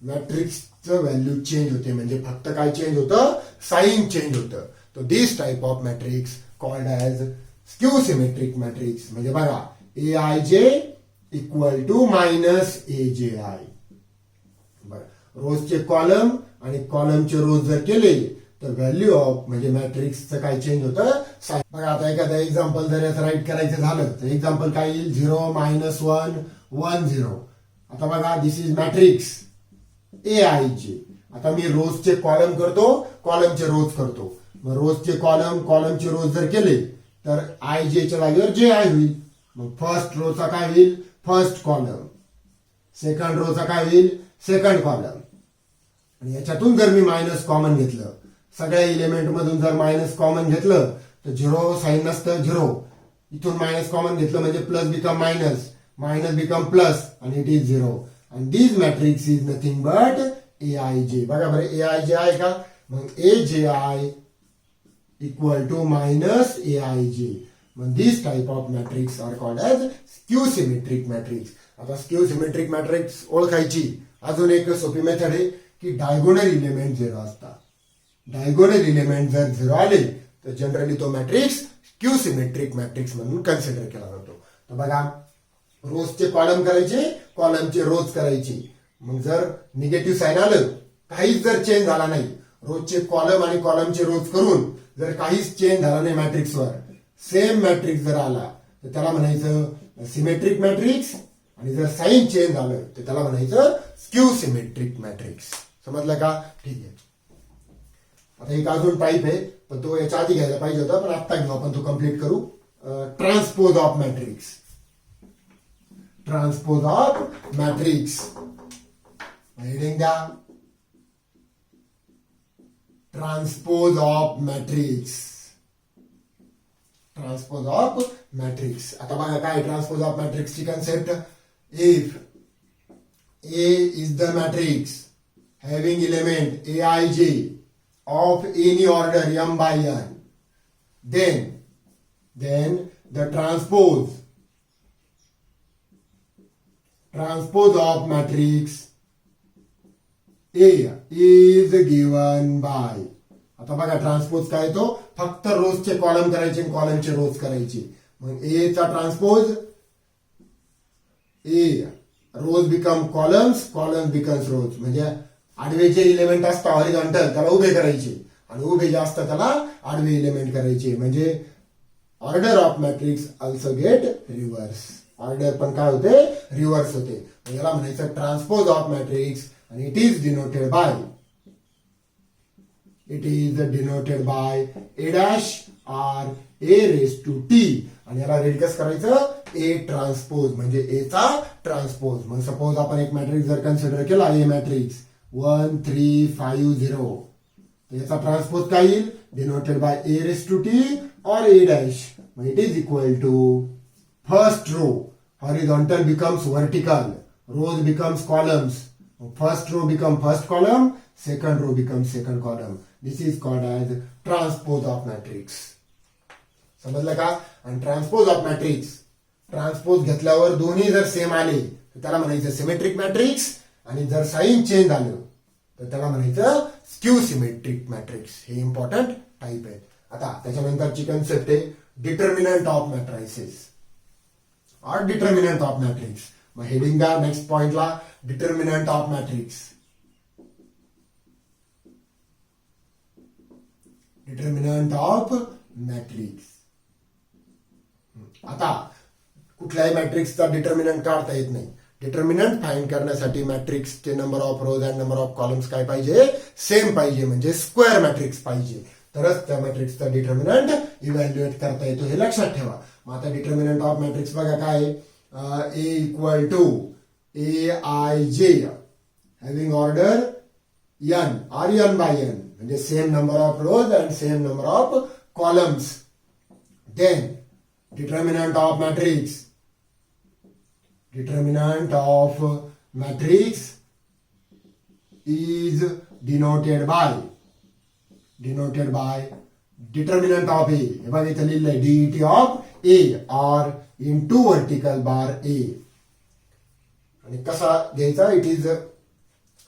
मॅट्रिक्सचं व्हॅल्यू चेंज होते. म्हणजे फक्त काय चेंज होतं, साइन चेंज होतं. तो this type of matrix called as skew symmetric matrix. म्हणजे बघा, AIJ equal to minus AJI. रोजचे कॉलम आणि कॉलमचे रोज जर केले तर व्हॅल्यू ऑफ म्हणजे मॅट्रिक्सचं काय चेंज होतं. बघा, आता एखादं एक्झाम्पल जर याचं राईट करायचं झालं तर एक्झाम्पल काय येईल, 0 -1 1 0. आता बघा, दिस इज मॅट्रिक्स AIJ. आता मी रोजचे कॉलम करतो, कॉलमचे रोज करतो. मग रोजचे कॉलम, कॉलमचे रोज जर केले तर IJ च्या जागेवर JI होईल. मग फर्स्ट रोचा काय होईल, फर्स्ट कॉलम. सेकंड रोचा काय होईल, सेकंड कॉलम. आणि याच्यातून जर मी मायनस कॉमन घेतलं, सगळ्या इलेमेंट मधून जर मायनस कॉमन घेतलं तर 0 साइन नसतं 0. इथून मायनस कॉमन घेतलं म्हणजे plus become minus, minus become plus आणि इट इज 0. आणि this matrix is nothing but AIJ. बघा बरं, AIJ आहे का? मग AJI equal to minus AIJ. मग this type of matrix are called as skew symmetric matrix. आता स्क्यू सिमेट्रिक मॅट्रिक्स ओळखायची अजून एक सोपी मेथड आहे की डायगोनल इलेमेंट 0 असतात. डायगोनल इलेमेंट जर 0 आले तर जनरली तो मॅट्रिक्स स्क्यू सिमेट्रिक मॅट्रिक्स म्हणून कन्सिडर केला जातो. तर बघा, रोजचे कॉलम करायचे, कॉलमचे रोज करायचे. मग जर निगेटिव्ह साइन आलं, काहीच जर चेंज झाला नाही, रोजचे कॉलम आणि कॉलमचे रोज करून जर काहीच चेंज झाला नाही मॅट्रिक्सवर, सेम मॅट्रिक्स जर आला तर त्याला म्हणायचं सिमेट्रिक मॅट्रिक्स. आणि जर साइन चेंज झालं तर त्याला म्हणायचं स्क्यू सिमेट्रिक मॅट्रिक्स. समजलं का? ठीक आहे. आता एक अजून टाईप आहे, पण तो याच्या आधी घ्यायला पाहिजे होता, पण आता घेऊ आपण, तो कम्प्लीट करू. Transpose of matrix. Transpose of matrix heading द्या, transpose of matrix. Transpose of matrix. आता बघा काय ट्रान्सपोज ऑफ मॅट्रिक्सची concept. If A is the matrix having element AIJ of any order m by n, then the transpose of matrix A is given by. आता बघा, transpose काय तो फक्त रोजचे कॉलम करायचे, कॉलमचे रोज करायचे. मग A चा transpose A, rows become columns, columns becomes rows. म्हणजे आडवे जे इलेमेंट असतात हॉरिझॉन्टल त्याला उभे करायचे, आणि उभे जे असतात त्याला आडवे इलेमेंट करायचे. म्हणजे order of matrix also get reverse. Order पण काय होते, रिव्हर्स होते. याला म्हणायचं ट्रान्सपोज ऑफ मॅट्रिक्स. आणि it is denoted by A dash or A raised to T. आणि याला रीड कसं करायचं, A ट्रान्सपोज. म्हणजे A चा ट्रान्सपोज. मग सपोज आपण एक मॅट्रिक्स जर कन्सिडर केला, A मॅट्रिक्स 1 3 5 0, तर याचा ट्रान्सपोज काय येईल, denoted by A raised to T or A dash. मग it is equal to first row horizontal becomes vertical, rows becomes columns, first row become first column, second row becomes second column. This is called as transpose of matrix. समजलं का? आणि transpose of matrix, transpose घेतल्यावर दोन्ही जर same आले तर त्याला म्हणायचं सिमेट्रिक मॅट्रिक्स, आणि जर साइन चेंज आलं तर त्याला म्हणायचं स्क्यू सिमेट्रिक मॅट्रिक्स. हे इम्पॉर्टंट टाईप आहेत. आता त्याच्यानंतरची कन्सेप्ट आहे डिटर्मिनंट ऑफ मॅट्रायसिस और डिटर्मिनंट ऑफ मॅट्रिक्स. मग हेडिंग द्या नेक्स्ट पॉइंटला, determinant of matrix. Determinant of matrix. आता कुठल्याही मॅट्रिक्सचा डिटर्मिनंट काढता येत नाही. डिटर्मिनंट फाइंड करण्यासाठी मॅट्रिक्सचे number of rows and number of columns काय पाहिजे, सेम पाहिजे, म्हणजे स्क्वेअर मॅट्रिक्स पाहिजे, तरच त्या मॅट्रिक्सचा डिटर्मिनंट इव्हॅल्युएट करता येतो. हे लक्षात ठेवा. मग आता डिटर्मिनंट ऑफ मॅट्रिक्स बघा काय, A equal to A I J having order N or N by N, म्हणजे same number of rows and same number of columns. Then determinant of matrix, determinant of matrix is denoted by determinant of A. हे बघा इथे लिहिलंय det of A or into vertical bar A. आणि कसा घ्यायचा, it is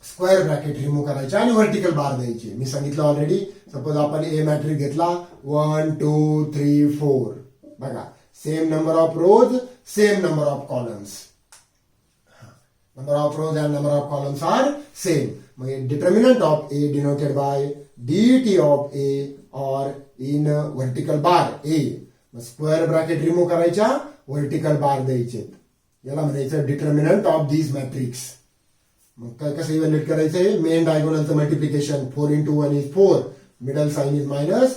square bracket remove करायचे आणि vertical bar द्यायचे. मी सांगितलं ऑलरेडी. सपोज आपण ए मॅट्रिक्स घेतला 1 2 3 4, बघा same number of rows, same number of columns. Number of rows and number of columns are same. मग determinant of A denoted by DT of A or in vertical bar A. मग square bracket remove करायच्या, vertical bar द्यायचे. याला म्हणायचं determinant of this matrix. मग काय कसं evaluate करायचंय, मेन डायगोनलचं multiplication 4 into 1 is 4, middle sign is minus,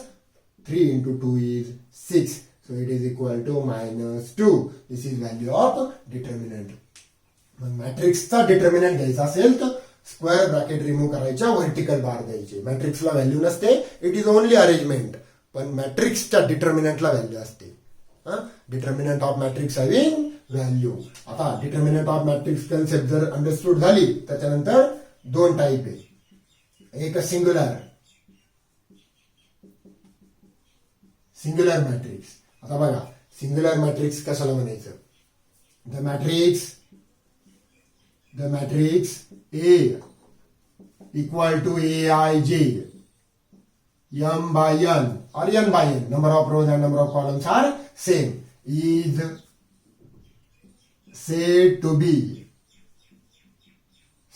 3 into 2 is 6. So it is equal to -2. This is value of determinant. मग मॅट्रिक्सचा डिटर्मिनंट घ्यायचा असेल तर स्क्वेअर ब्रॅकेट रिमूव्ह करायच्या, व्हर्टिकल बार द्यायचे. मॅट्रिक्सला व्हॅल्यू नसते, इट इज ओनली अरेंजमेंट. पण मॅट्रिक्सच्या डिटर्मिनंटला व्हॅल्यू असते. Determinant of matrix having value. आता डिटर्मिनंट ऑफ मॅट्रिक्स कन्सेप्ट जर अंडरस्टूड झाली, त्याच्यानंतर दोन टाईप आहे. एक सिंग्युलर मॅट्रिक्स. आता बघा सिंग्युलर मॅट्रिक्स कशाला म्हणायचं, the matrix A equal to A I J M by N or N by N, number of rows and number of columns are same, is said to be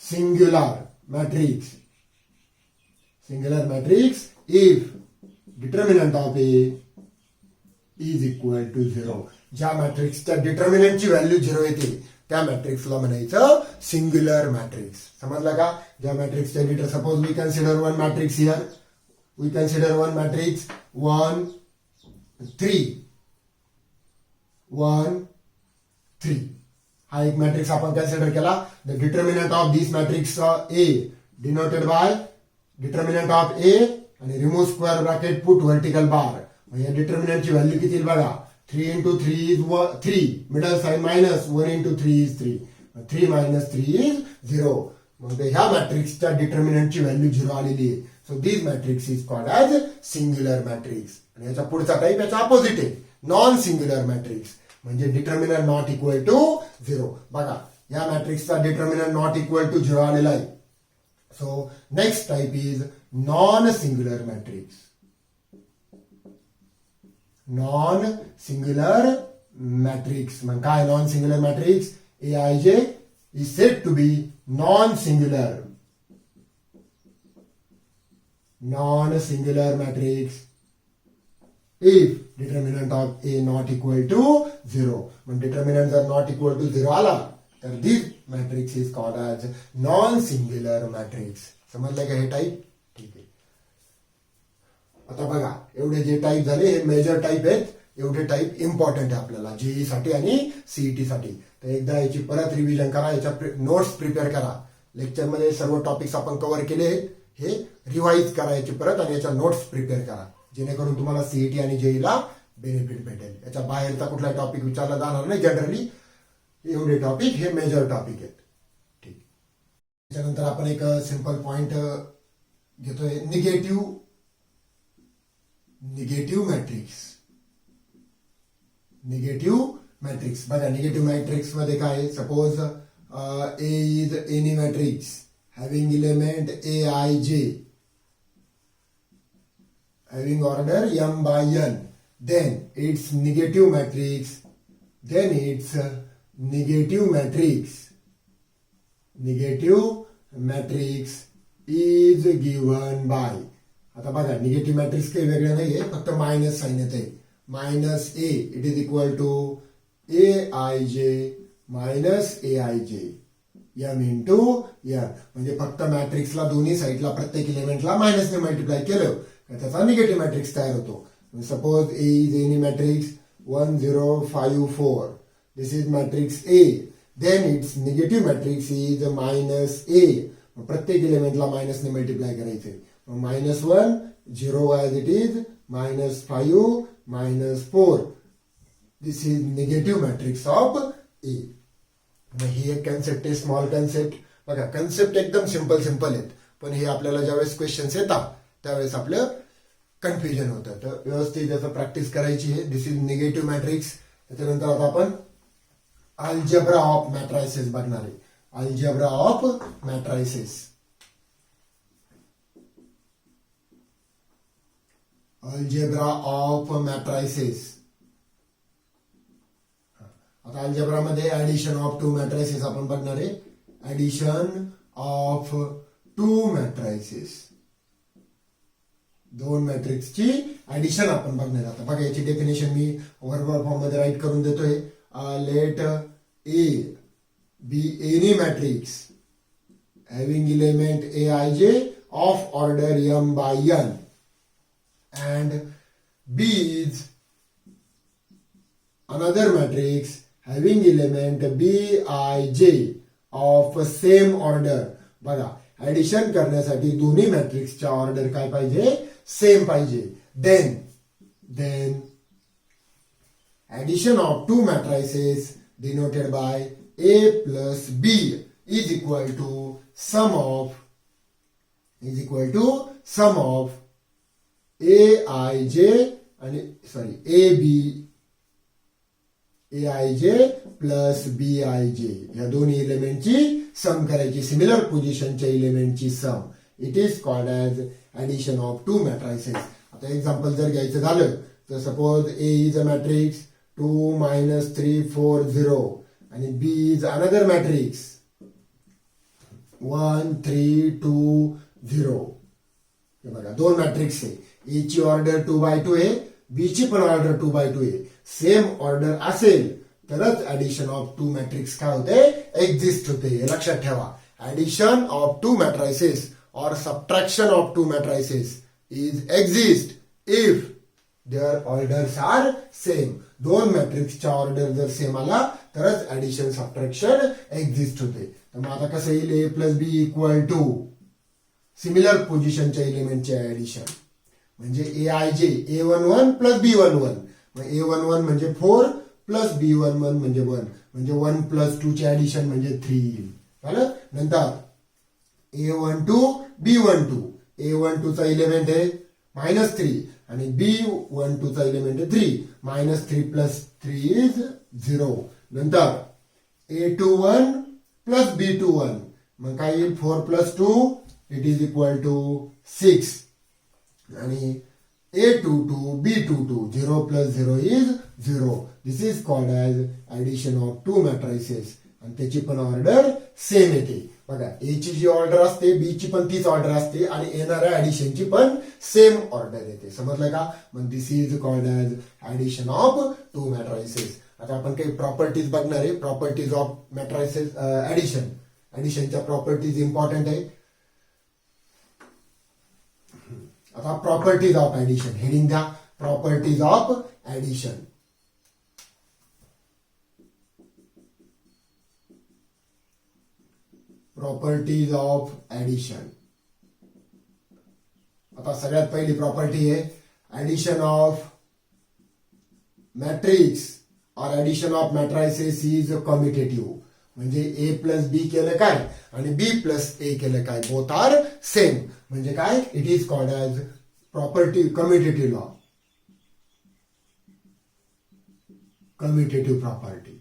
singular matrix if determinant of A is equal to 0. ज्या मॅट्रिक्सच्या डिटर्मिनंटची value 0 येते त्या मॅट्रिक्सला म्हणायचं singular matrix. समजलं का? ज्या मॅट्रिक्सच्या डिटर, suppose we consider one matrix here, we consider one matrix 1 3 1 3. हा एक मॅट्रिक्स आपण कन्सिडर केला. The determinant of this matrix A denoted by determinant of A आणि remove square bracket put vertical bar. या डिटर्मिनंटची व्हॅल्यू किती बघा, 3 into 3 is 3, middle sign minus, 1 into 3 is 3, 3 minus 3 is 0. मग ह्या मॅट्रिक्सच्या डिटर्मिनंटची व्हॅल्यू 0 आलेली आहे. So this matrix is called as singular matrix. आणि याचा पुढचा टाईप याचा अपोजिट आहे, नॉन सिंग्युलर मॅट्रिक्स, म्हणजे डिटर्मिनंट नॉट इक्वल टू 0. बघा या मॅट्रिक्सचा डिटर्मिनंट नॉट इक्वल टू 0 आलेला आहे. So next type is non singular matrix. Non singular matrix मग काय, non singular matrix A I J is said to be non singular matrix if determinant of A not equal to 0. When determinants are not equal to 0 आला तर this matrix is called as non-singular matrix. समजलं का हे type? ठीक आहे. आता बघा एवढे जे टाईप झाले हे मेजर टाईप आहेत. एवढे टाईप इम्पॉर्टंट आहे आपल्याला जेई साठी आणि सीईटी साठी. तर एकदा याची परत रिव्हिजन करा, याच्या नोट्स प्रिपेअर करा. लेक्चरमध्ये सर्व टॉपिक्स आपण कव्हर केले आहेत, हे रिवाइज करा याची परत आणि याच्या नोट्स प्रिपेअर करा, जेणेकरून तुम्हाला सीईटी आणि जेईला बेनिफिट भेटेल. याच्या बाहेरचा कुठला टॉपिक विचारला जाणार नाही जनरली. एवढे टॉपिक हे मेजर टॉपिक आहेत. ठीक. त्याच्यानंतर आपण एक सिंपल पॉइंट घेतोय, निगेटिव्ह मॅट्रिक्स. बघा निगेटिव्ह मॅट्रिक्स मध्ये काय आहे, suppose A is any matrix having element A I J having order m by n, then its negative matrix is given by. आता बघा निगेटिव्ह मॅट्रिक्स काही वेगळं नाहीये, फक्त मायनस साइन येते. Minus A it is equal to A I J minus A I J M into M. म्हणजे फक्त मॅट्रिक्सला दोन्ही साईडला प्रत्येक इलेमेंटला मायनसने मल्टिप्लाय केलं तर त्याचा निगेटिव्ह मॅट्रिक्स तयार होतो. Suppose A is any matrix 1 0 5 4. This is matrix A. Then its negative matrix is minus A. प्रत्येक इलेमेंटला मायनसने मल्टिप्लाय करायचे. -1 0 as it is, -5 -4. This is negative matrix of A. मग ही एक कन्सेप्ट आहे, स्मॉल कन्सेप्ट. बघा कन्सेप्ट एकदम सिंपल आहेत, पण हे आपल्याला ज्यावेळेस क्वेश्चन्स येतात त्यावेळेस आपलं कन्फ्युजन होतं. तर व्यवस्थित त्याचं प्रॅक्टिस करायची आहे. This is negative matrix. त्याच्यानंतर आता आपण अल्जेब्रा ऑफ मॅट्रायसेस बघणार आहे. Algebra of matrices. आता अल्जेब्रा मध्ये ऍडिशन ऑफ टू मॅट्रायसेस आपण बघणार आहे. ऍडिशन ऑफ टू मॅट्रायसेस, दोन मॅट्रिक्सची ऍडिशन आपण बघणार. आता बघा याची डेफिनेशन मी वर्बल फॉर्म मध्ये राईट करून देतोय. Let A be any matrix having element A I J of order m by n and B is another matrix having element Bij of same order. बघा ऍडिशन करण्यासाठी दोन्ही मॅट्रिक्सच्या order काय पाहिजे, same पाहिजे. Then addition of two matrices denoted by A plus B is equal to sum of Aij आणि Aij plus Bij या दोन्ही एलिमेंटची सम करायची, सिमिलर पोझिशनच्या एलिमेंटची sum. It is called as addition of two matrices. आता example जर घ्यायचं झालं तर suppose A is a matrix 2 -3 4 0 आणि बी इज अनदर मॅट्रिक्स 1 3 2 0. हे बघा दोन मॅट्रिक्स आहे. ए ची ऑर्डर 2 by 2 आहे, बी ची पण ऑर्डर 2 by 2 आहे. सेम ऑर्डर असेल तरच ऍडिशन ऑफ टू मॅट्रिक्स काय होते, एक्झिस्ट होते. हे लक्षात ठेवा. Addition of two matrices or subtraction of two matrices is exist if their orders are same. दोन मॅट्रिक्सच्या ऑर्डर जर सेम आला तरच ऍडिशन सबट्रॅक्शन एक्झिस्ट होते. तर मग आता कसं येईल, A plus B equal to similar पोझिशनच्या एलिमेंटचे ऍडिशन म्हणजे A A11 प्लस B11. मग A11 म्हणजे 4 प्लस B11 म्हणजे 1 म्हणजे 1 प्लस 2 चे ऍडिशन म्हणजे 3 येईल. झालं. नंतर A12 B12. A12 चा एलिमेंट आहे -3 आणि B12 चा एलिमेंट आहे 3. -3 प्लस 3 इज 0. नंतर A21 प्लस B21 मग काय येईल, 4 plus 2 it is equal to 6. आणि A22 B22 0 plus 0 is 0. This is called as addition of two matrices आणि त्याची पण ऑर्डर सेम येते. बघा ए ची जी ऑर्डर असते बी ची पण तीच ऑर्डर असते आणि येणाऱ्या ऍडिशनची पण सेम ऑर्डर येते. समजलं का. मग this is called as addition of two matrices. आता आपण काही प्रॉपर्टीज बघणार आहे. प्रॉपर्टीज ऑफ मॅट्रायसेस ऍडिशनच्या प्रॉपर्टीज इम्पॉर्टंट आहे. आता प्रॉपर्टीज ऑफ ऍडिशन हेडिंग द्या, properties of addition. Properties of addition. आता सगळ्यात पहिली प्रॉपर्टी आहे addition of matrix or addition of matrices is commutative. म्हणजे ए प्लस बी केलं काय आणि बी प्लस ए केलं काय, बोथ आर सेम. म्हणजे काय, it is called as property commutative law. Commutative property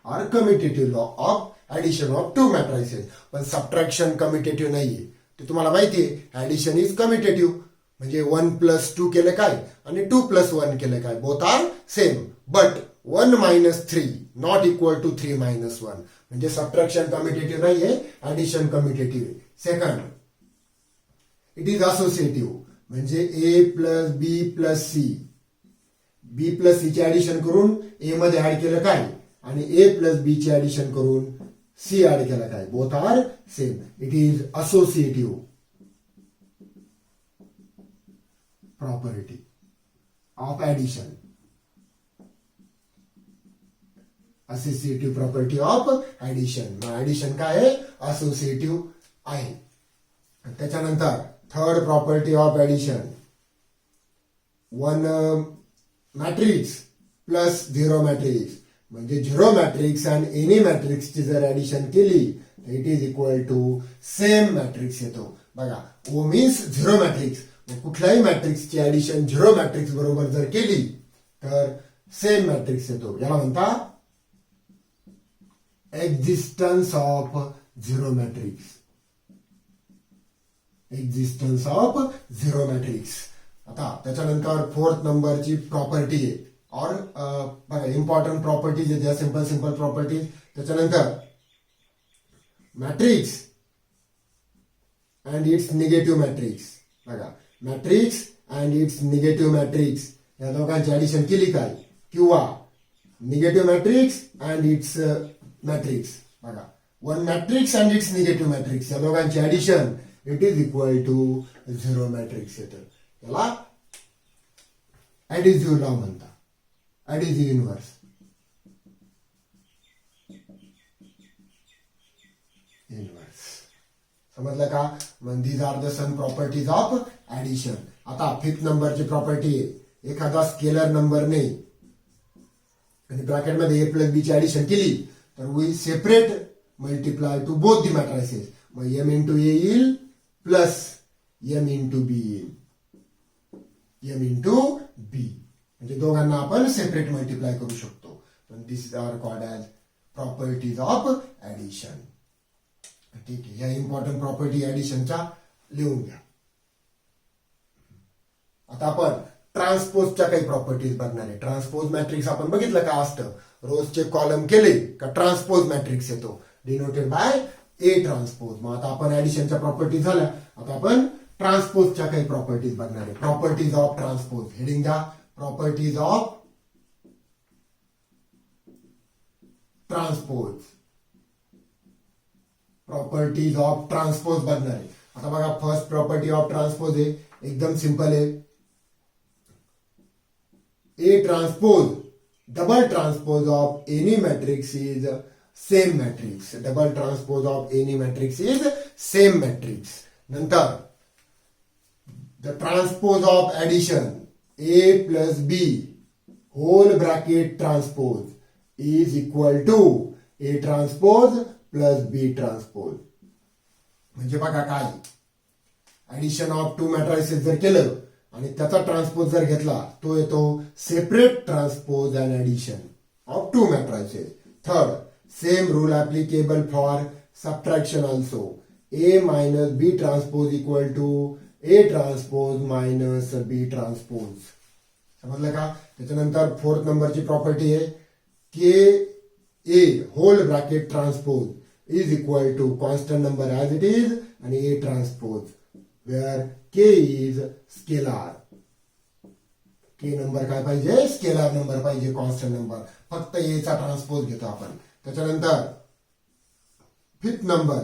or commutative law of addition of two matrices. पण subtraction commutative नाहीये, ते तुम्हाला माहितीये. Addition is commutative. म्हणजे 1+2 केलं काय आणि 2+1 केलं काय, both are same. But 1 - 3 not equal to 3 - 1. म्हणजे सबट्रॅक्शन कम्युटेटिव्ह नाहीये, ऍडिशन कम्युटेटिव्ह आहे. Second, it is associative. म्हणजे A plus B plus C, B plus C चे ऍडिशन करून ए मध्ये ऍड केलं काय आणि ए प्लस बी चे ऍडिशन करून सी ऍड केलं काय, both are same. It is associative property of addition. Associative property of addition. Addition काय आहे, असोसिएटिव्ह आहे. त्याच्यानंतर third property of addition, 1 matrix plus 0 matrix. म्हणजे 0 मॅट्रिक्स आणि एनी मॅट्रिक्सची जर ऍडिशन केली तर it is equal to same matrix येतो. बघा, ओ मीन्स 0 मॅट्रिक्स. कुठल्याही मॅट्रिक्सची ऍडिशन 0 मॅट्रिक्स बरोबर जर केली तर सेम मॅट्रिक्स येतो. याला म्हणता existence of 0 matrix. Existence of 0 matrix. आता त्याच्यानंतर फोर्थ नंबरची प्रॉपर्टी आहे, और बघा इम्पॉर्टंट प्रॉपर्टीज आहेत, सिंपल सिंपल प्रॉपर्टीज. त्याच्यानंतर matrix and its negative matrix. बघा, matrix and its negative matrix या दोघांची ऍडिशन केली काय, किंवा negative matrix and its matrix. बघा, 1 matrix and its negative matrix या दोघांची addition it is equal to 0 matrix येतं. याला ऍडिटिव्ह लॉ म्हणतात, ऍडिटिव्ह इनव्हर्स. समजलं का? मग these are the some properties of addition. आता फिफ्थ नंबरची प्रॉपर्टी आहे, एखादा स्केलर नंबरने आणि ब्रॅकेटमध्ये ए प्लस बी ची ऍडिशन केली तर we separate multiply to both the matrices. मग एम इंटू ए येईल प्लस एम इंटू बी येईल, एम इंटू बी. म्हणजे दोघांना आपण सेपरेट मल्टिप्लाय करू शकतो. This are called as properties of addition. ठीक आहे, या इम्पॉर्टंट प्रॉपर्टी ऍडिशनच्या लिहून घ्या. आता आपण ट्रान्सपोजच्या काही प्रॉपर्टीज बघणार आहे. ट्रान्सपोज मॅट्रिक्स आपण बघितलं का असतं, रोजचे कॉलम केले का ट्रान्सपोज मॅट्रिक्स येतो, डिनोटेड बाय ए ट्रान्सपोज. मग आता आपण ऍडिशनच्या प्रॉपर्टीज झाल्या, आता आपण ट्रान्सपोजच्या काही प्रॉपर्टीज बघणार आहे. Properties of transpose. हेडिंग द्या, properties of transpose. Properties of transpose बघणार आहे. आता बघा, फर्स्ट प्रॉपर्टी ऑफ ट्रान्सपोज आहे, एकदम सिंपल आहे. A transpose double transpose of any matrix is same matrix. Double transpose of any matrix is same matrix. नंतर the transpose of addition A plus B whole bracket transpose is equal to A transpose plus B transpose. म्हणजे बघा काय, addition of two matrices जर केलं आणि त्याचा transpose जर घेतला तो येतो separate transpose and addition of two matrices. Third, same rule applicable for subtraction also. A minus B transpose equal to A transpose minus B transpose. समजलं का? त्याच्यानंतर फोर्थ नंबरची प्रॉपर्टी आहे K A whole bracket transpose is equal to constant number as it is आणि A transpose where K is scalar. K number काय पाहिजे? Scalar number पाहिजे, constant number. फक्त ए चा ट्रान्सपोज घेतो आपण. त्याच्यानंतर fifth number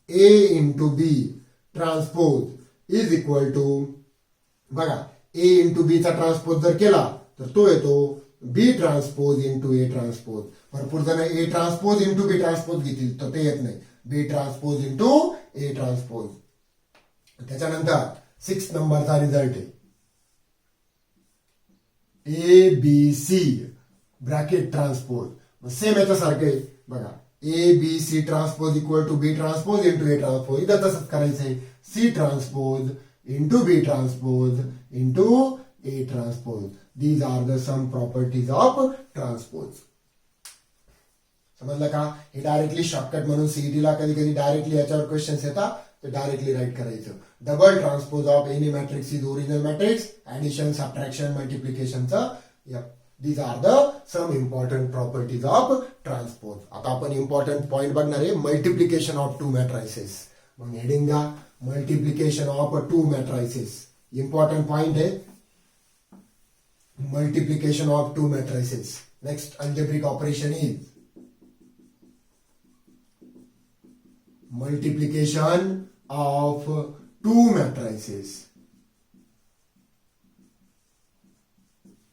A into B transpose is equal to, बघा ए इंटू बी चा ट्रान्सपोज जर केला तर तो येतो B transpose into A transpose. भरपूर जण A transpose into B transpose घेतील तर ते येत नाही, B transpose into A transpose. त्याच्यानंतर 6 नंबरचा रिझल्ट आहे ABC ब्रॅकेट ट्रान्सपोज सेम याच्यासारखं आहे बघा ABC transpose equal to B transpose into A transpose इथं तसंच करायचंय C transpose into B transpose into A transpose these are the some properties of transpose. समजलं का? हे डायरेक्टली शॉर्टकट म्हणून सीईटीला कधी कधी डायरेक्टली याच्यावर क्वेश्चन्स येतात तर डायरेक्टली राईट करायचं. Double transpose of any matrix is original matrix addition subtraction मल्टिप्लिकेशनचं these are the some important properties of transpose. आता आपण इम्पॉर्टंट पॉइंट बघणार आहे मल्टिप्लिकेशन ऑफ टू मॅट्रायसेस. मग हेडिंग गा multiplication of two matrices important point आहे multiplication of two matrices. Next algebraic operation is multiplication of two matrices.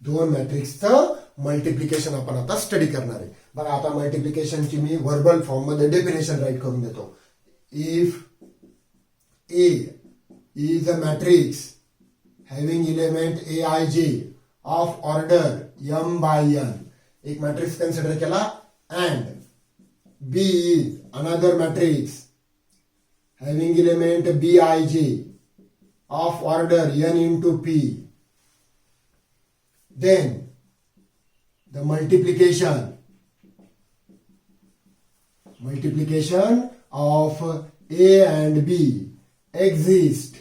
दोन मॅट्रिक्सचं multiplication आपण आता स्टडी करणार आहे. बघा आता मल्टिप्लिकेशनची मी व्हर्बल फॉर्म मध्ये डेफिनेशन राईट करून देतो. If A is a matrix having element Aij of order m by n एक मॅट्रिक्स कन्सिडर केला and B is another matrix having element Bij of order n into p, then the multiplication of A and B exist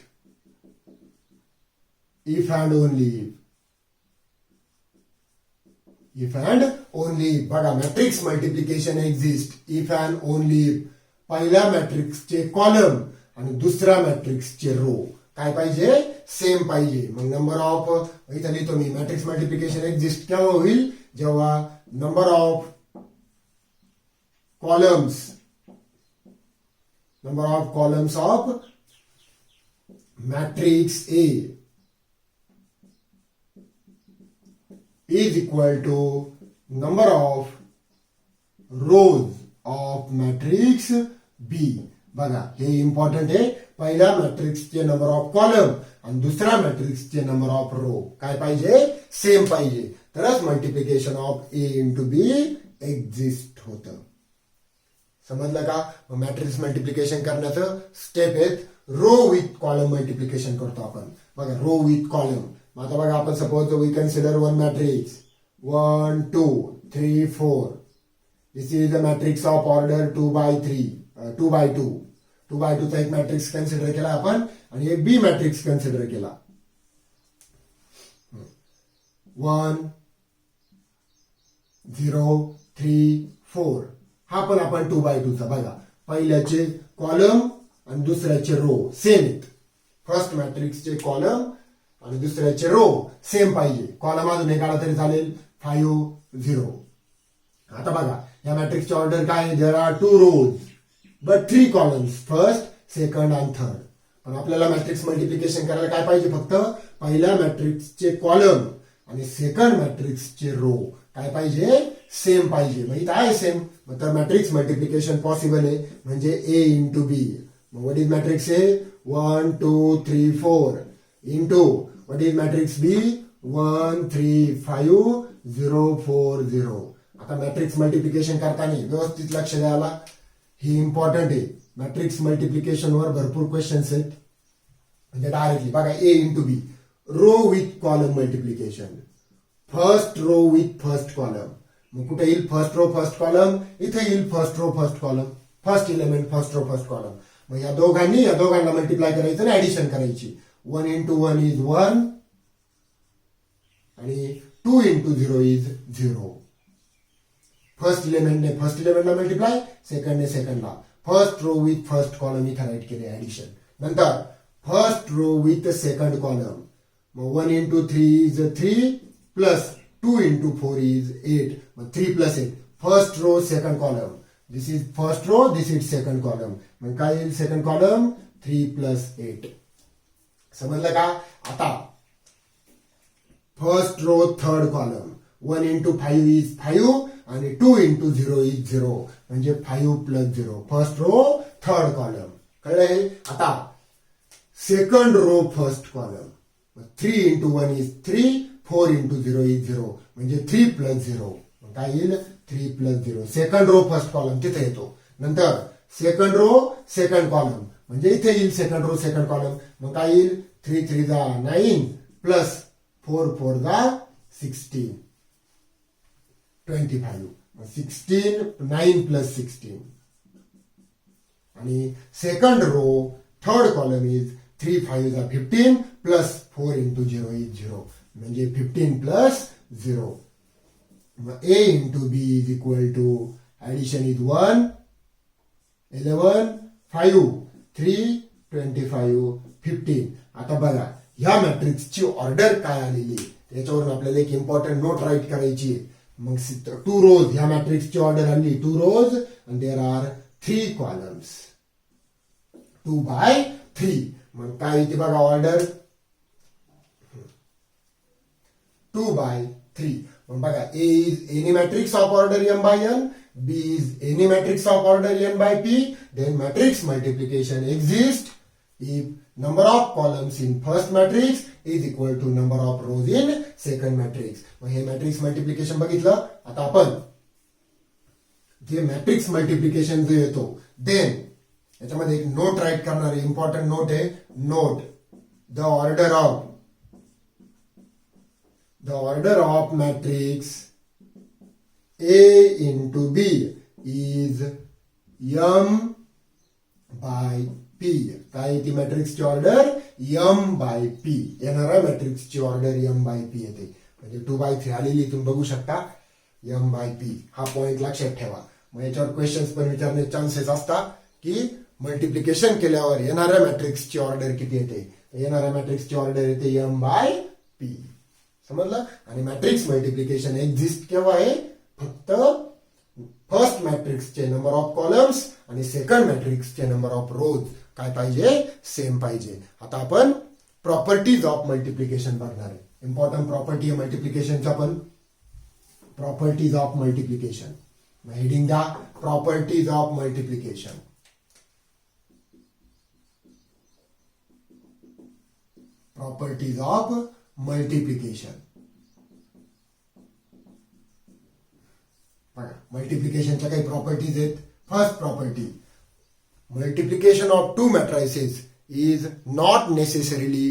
if and only बघा matrix multiplication exist if and only पहिल्या मॅट्रिक्सचे column आणि दुसऱ्या मॅट्रिक्सचे row काय पाहिजे same पाहिजे. मग नंबर ऑफ इथं लिहितो मी मॅट्रिक्स मल्टिप्लिकेशन एक्झिस्ट केव्हा होईल जेव्हा number of columns of matrix A is equal to number of rows of matrix B. बघा हे इम्पॉर्टंट आहे. पहिल्या मॅट्रिक्सचे नंबर ऑफ कॉलम आणि दुसऱ्या मॅट्रिक्सचे नंबर ऑफ रो काय पाहिजे सेम पाहिजे तरच multiplication of A into B exist होतं. समजलं का? मॅट्रिक्स मल्टिप्लिकेशन करण्याचं स्टेप आहेत. रो विथ कॉलम मल्टिप्लिकेशन करतो आपण. बघा रो विथ कॉलम. आता बघा आपण suppose we consider one matrix 1 2 3 4. This is the matrix of order 2 by 2 चा एक मॅट्रिक्स कन्सिडर केला आपण आणि एक बी मॅट्रिक्स कन्सिडर केला 1 0 3 4. हा पण आपण 2 by 2 चा बघा पहिल्याचे कॉलम आणि दुसऱ्याचे रो सेम आहेत. फर्स्ट मॅट्रिक्सचे कॉलम आणि दुसऱ्याचे रो सेम पाहिजे. कॉलम अजून एक आला तरी चालेल 5 0. आता बघा या मॅट्रिक्सची ऑर्डर काय देर are 2 rows but 3 columns first second आणि थर्ड. पण आपल्याला मॅट्रिक्स मल्टिप्लिकेशन करायला काय पाहिजे फक्त पहिल्या मॅट्रिक्सचे कॉलम आणि सेकंड मॅट्रिक्सचे रो काय पाहिजे सेम पाहिजे. मग इथं आहे सेम तर मॅट्रिक्स मल्टिप्लिकेशन पॉसिबल आहे म्हणजे A इंटू बी. मग what is matrix A 1 2 3 4 into what is matrix B 1 3 5 0 4 0. आता मॅट्रिक्स मल्टिप्लिकेशन करताना व्यवस्थित लक्ष द्यायला ही इम्पॉर्टंट आहे. मॅट्रिक्स मल्टिप्लिकेशन वर भरपूर क्वेश्चन्स आहेत म्हणजे डायरेक्टली बघा A into B row with column multiplication first row with first column. मग कुठे येईल फर्स्ट रो फर्स्ट कॉलम इथे येईल first row first column first element first row first column. मग या दोघांना मल्टिप्लाय करायचं आणि ऍडिशन करायची. 1 into 1 is 1 आणि 2 into 0 is 0. फर्स्ट एलिमेंटने फर्स्ट एलिमेंटला मल्टिप्लाय सेकंडने सेकंडला first row with first column इथे राईट केले ऍडिशन. नंतर first row with second column मग 1 into 3 is 3 plus 2 into 4 is 8. मग 3 plus 8 first row second column this is first row this is second column. मग काय येईल सेकंड कॉलम 3 plus 8. समजलं का? आता first row third column 1 into 5 is 5 आणि 2 into 0 is 0 म्हणजे 5 plus 0 first row third column. कळलं? आता second row first column 3 into 1 is 3 4 into 0 is 0 म्हणजे 3 plus 0 काय येईल 3 plus 0. Second row first column तिथे येतो. नंतर सेकंड रो सेकंड कॉलम म्हणजे इथे येईल सेकंड रो सेकंड कॉलम. मग काय येईल 3 3 जा 9 प्लस 4 4 जा 16 25. 16 9 plus 16 आणि second row third column is 3 5 जा 15 प्लस 4 into 0 is 0 म्हणजे 15 plus 0. A into B is equal to addition is 1 11 5 3 25 15. आता बघा ह्या मॅट्रिक्सची ऑर्डर काय आलेली त्याच्यावरून आपल्याला एक इम्पॉर्टंट नोट राईट करायची आहे. मग 2 rows ह्या मॅट्रिक्सची ऑर्डर आली 2 rows and there are 3 columns 2 by 3. मग काय येते बघा ऑर्डर 2 by 3. मग बघा A is any matrix of order m by n, B is any matrix of order n by p. Then matrix multiplication exists if number of columns in first matrix is equal to number of rows in second matrix. मग हे matrix multiplication बघितलं. आता आपण जे matrix multiplication जे येतो then याच्यामध्ये एक नोट राईट करणार आहे. इम्पॉर्टंट नोट आहे. Note the order of matrix A into B is m by p. काय ती मॅट्रिक्सची ऑर्डर m by p. येणाऱ्या मॅट्रिक्सची ऑर्डर m by p येते. म्हणजे 2 by 3 आलेली तुम्ही बघू शकता m by p. हा पॉइंट लक्षात ठेवा. मग याच्यावर क्वेश्चन्स पण विचारण्याचे चान्सेस असतात की मल्टिप्लिकेशन केल्यावर येणाऱ्या मॅट्रिक्सची ऑर्डर किती येते. येणाऱ्या मॅट्रिक्सची ऑर्डर येते m by p. समजलं. आणि मॅट्रिक्स मल्टिप्लिकेशन एक्झिस्ट केव्हा आहे फक्त फर्स्ट मॅट्रिक्सचे नंबर ऑफ कॉलम्स आणि सेकंड मॅट्रिक्सचे नंबर ऑफ रोज काय पाहिजे सेम पाहिजे. आता आपण प्रॉपर्टीज ऑफ मल्टिप्लिकेशन बघणार आहे. इम्पॉर्टंट प्रॉपर्टी आहे मल्टिप्लिकेशनचा पण प्रॉपर्टीज ऑफ मल्टिप्लिकेशन. हेडिंग द्या properties of multiplication. Properties of multiplication. मल्टिप्लिकेशनच्या काही प्रॉपर्टीज आहेत. First property multiplication of 2 matrices is not necessarily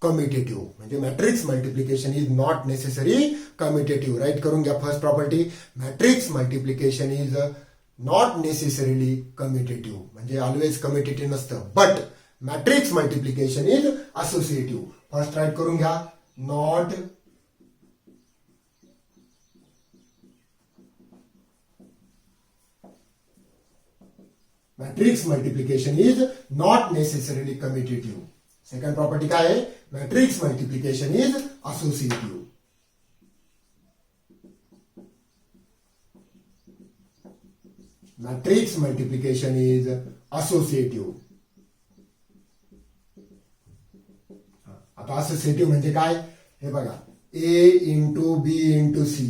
commutative. म्हणजे matrix multiplication is not necessary commutative. Write करून घ्या first property. Matrix multiplication is not necessarily commutative म्हणजे always commutative नसतं. But matrix multiplication is associative. First write करून घ्या. Not matrix multiplication is not necessarily commutative. Second property काय आहे matrix multiplication is associative. Matrix multiplication is associative. आता associative म्हणजे काय हे बघा. A into B into C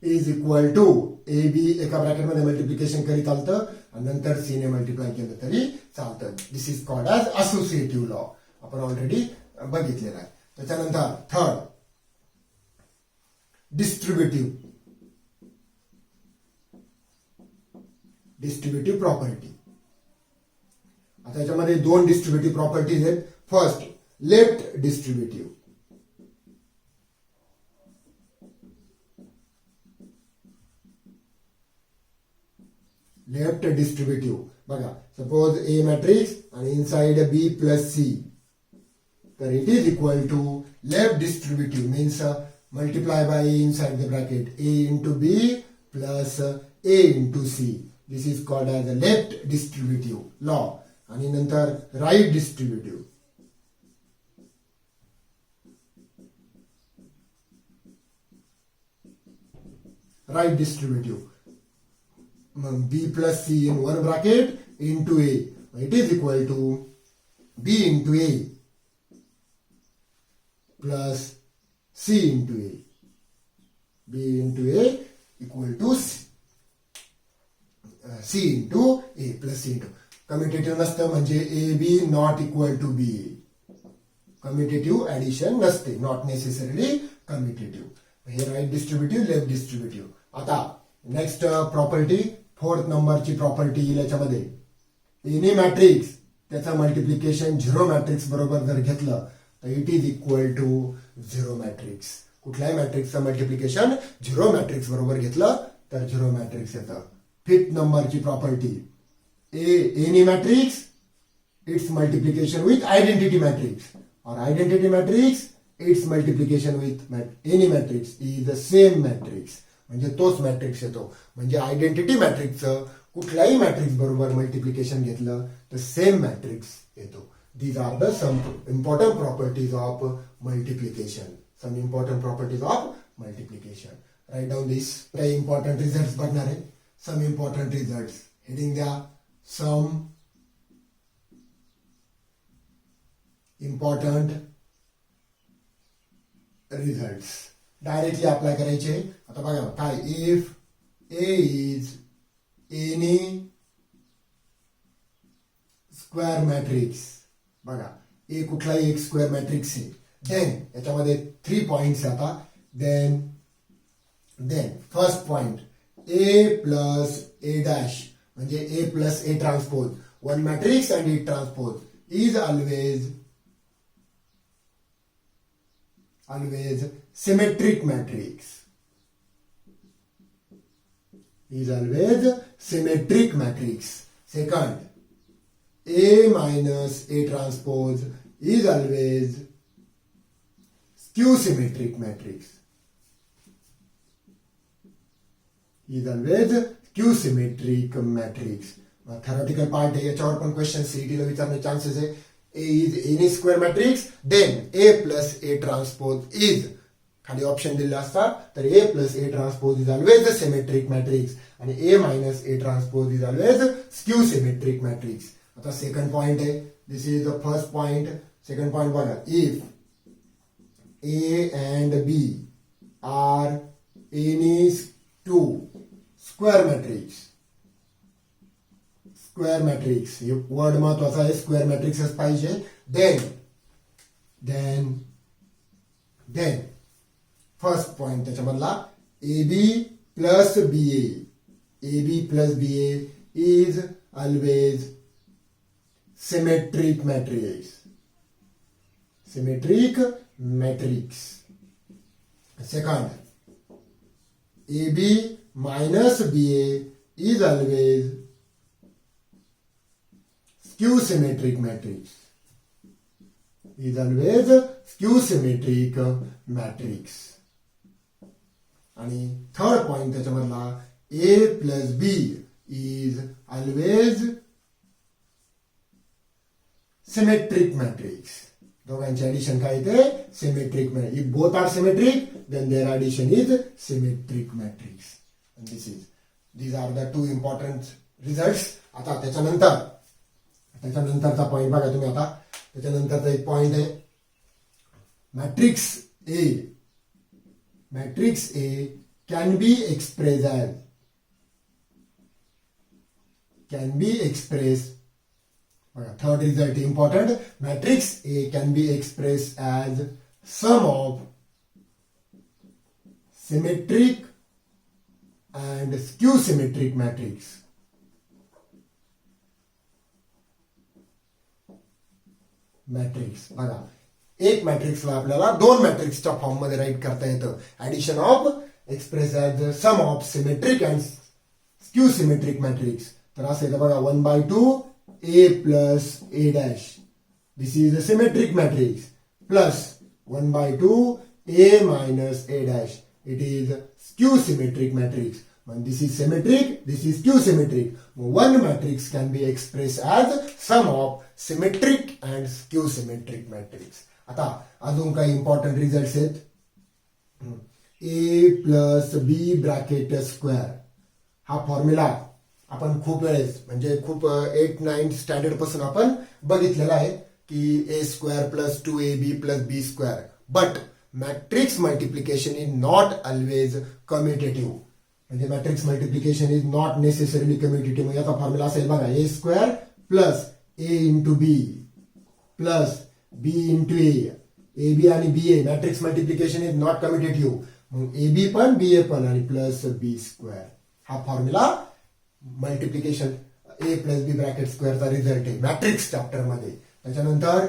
is equal to A B एका ब्रॅकेटमध्ये मल्टिप्लिकेशन करी चालतं आणि नंतर C ने मल्टिप्लाय केलं तरी चालतं. This is called as associative law. आपण ऑलरेडी बघितलेला आहे. त्याच्यानंतर थर्ड डिस्ट्रीब्युटिव्ह प्रॉपर्टी. आता याच्यामध्ये 2 डिस्ट्रीब्युटिव्ह प्रॉपर्टीज आहेत. First left distributive. Left distributive बघा. सपोज ए मॅट्रिक्स आणि इनसाइड बी प्लस सी तर it is equal to left distributive means multiply by inside the bracket A into B plus A into C. This is called as a left distributive law. आणि नंतर right distributive. Right distributive b plus c in one bracket into a. It is equal to b into a plus c into a. b into a equal to c into a plus c into. Commutative नसतं म्हणजे A B not equal to B. Commutative addition नसते. Not necessarily commutative. हे right distributive, left distributive. आता next property, fourth नंबरची property येईल याच्यामध्ये. Any matrix त्याचं multiplication zero matrix बरोबर जर घेतलं तर it is equal to zero matrix. कुठल्याही मॅट्रिक्सचं मल्टिप्लिकेशन झिरो मॅट्रिक्स बरोबर घेतलं तर झिरो मॅट्रिक्स येतं. फिफ्थ नंबरची property, any matrix its multiplication with identity matrix और identity matrix its multiplication with any matrix is the same matrix. म्हणजे तोच मॅट्रिक्स येतो. म्हणजे आयडेंटिटी मॅट्रिक्सचं कुठल्याही मॅट्रिक्स बरोबर मल्टिप्लिकेशन घेतलं तर सेम मॅट्रिक्स येतो. These are the some important properties of multiplication. Some important properties of multiplication. Write down this. काही इम्पॉर्टंट रिझल्ट बघणार आहे. सम इम्पॉर्टंट रिझल्ट हेडिंग द्या. Some important result directly apply करायचे. आता बघा काय, if A is any square matrix. बघा A कुठलाही एक स्क्वेअर मॅट्रिक्स आहे. देन याच्यामध्ये 3 पॉइंट्स आता. Then first point, A plus A dash म्हणजे A plus A transpose, one matrix and it transpose is always symmetric matrix. Is always symmetric matrix. Second, A minus A transpose is always skew symmetric matrix. Is always skew symmetric matrix. Theoretical part आहे, याच्यावर पण question सीईटीला विचारण्याचे chances आहे. A is any square matrix, then A plus A transpose is, खाली option दिलेला असतात तर A plus A transpose is always a symmetric matrix आणि A minus A transpose is always skew symmetric matrix. आता second point आहे. This is the first point. Second point बघा, if A and B are any two square matrix. Square matrix हे word महत्वाचा आहे. Square मॅट्रिक्सच पाहिजे. Then first point त्याच्यामधला, A B plus B A plus B is always symmetric matrix. Symmetric matrix. Second, A B minus B is always skew symmetric matrix. Is always skew symmetric matrix. आणि third point त्याच्यामधला, A plus B is always symmetric matrix. दोघांचे addition काय येते, symmetric matrix. If both are symmetric then their addition is symmetric matrix. these are the two important results. आता त्याच्यानंतरचा point बघा तुम्ही. आता त्याच्यानंतरचा एक पॉइंट आहे, matrix A can be express. बघा third result important, matrix A can be express as sum of symmetric and skew symmetric matrix. Matrix बघा, एक मॅट्रिक्सला आपल्याला दोन मॅट्रिक्सच्या फॉर्म मध्ये राईट करता येतं. Addition of express as sum of symmetric and skew symmetric matrix. तर असं येतं बघा, 1/2 A plus A dash, this is a symmetric matrix, plus 1/2 A minus A dash, it is skew symmetric matrix. This is symmetric, this is skew symmetric. One matrix can be expressed as sum of symmetric and skew symmetric matrix. आता अजून काही important result आहेत. ए plus B bracket square हा formula आपण खूप वेळेस म्हणजे खूप 8-9 स्टँडर्ड पासून आपण बघितलेला आहे की A square plus 2ab plus B square. But matrix multiplication is not always commutative. म्हणजे matrix multiplication is not necessarily commutative. याचा फॉर्म्युला असेल बघा, A square plus A into B plus B into A A B आणि B A matrix multiplication is not commutative, मग A B पण B A पण आणि plus B square हा formula multiplication A plus B bracket स्क्वेअरचा result आहे matrix chapter मध्ये. त्याच्यानंतर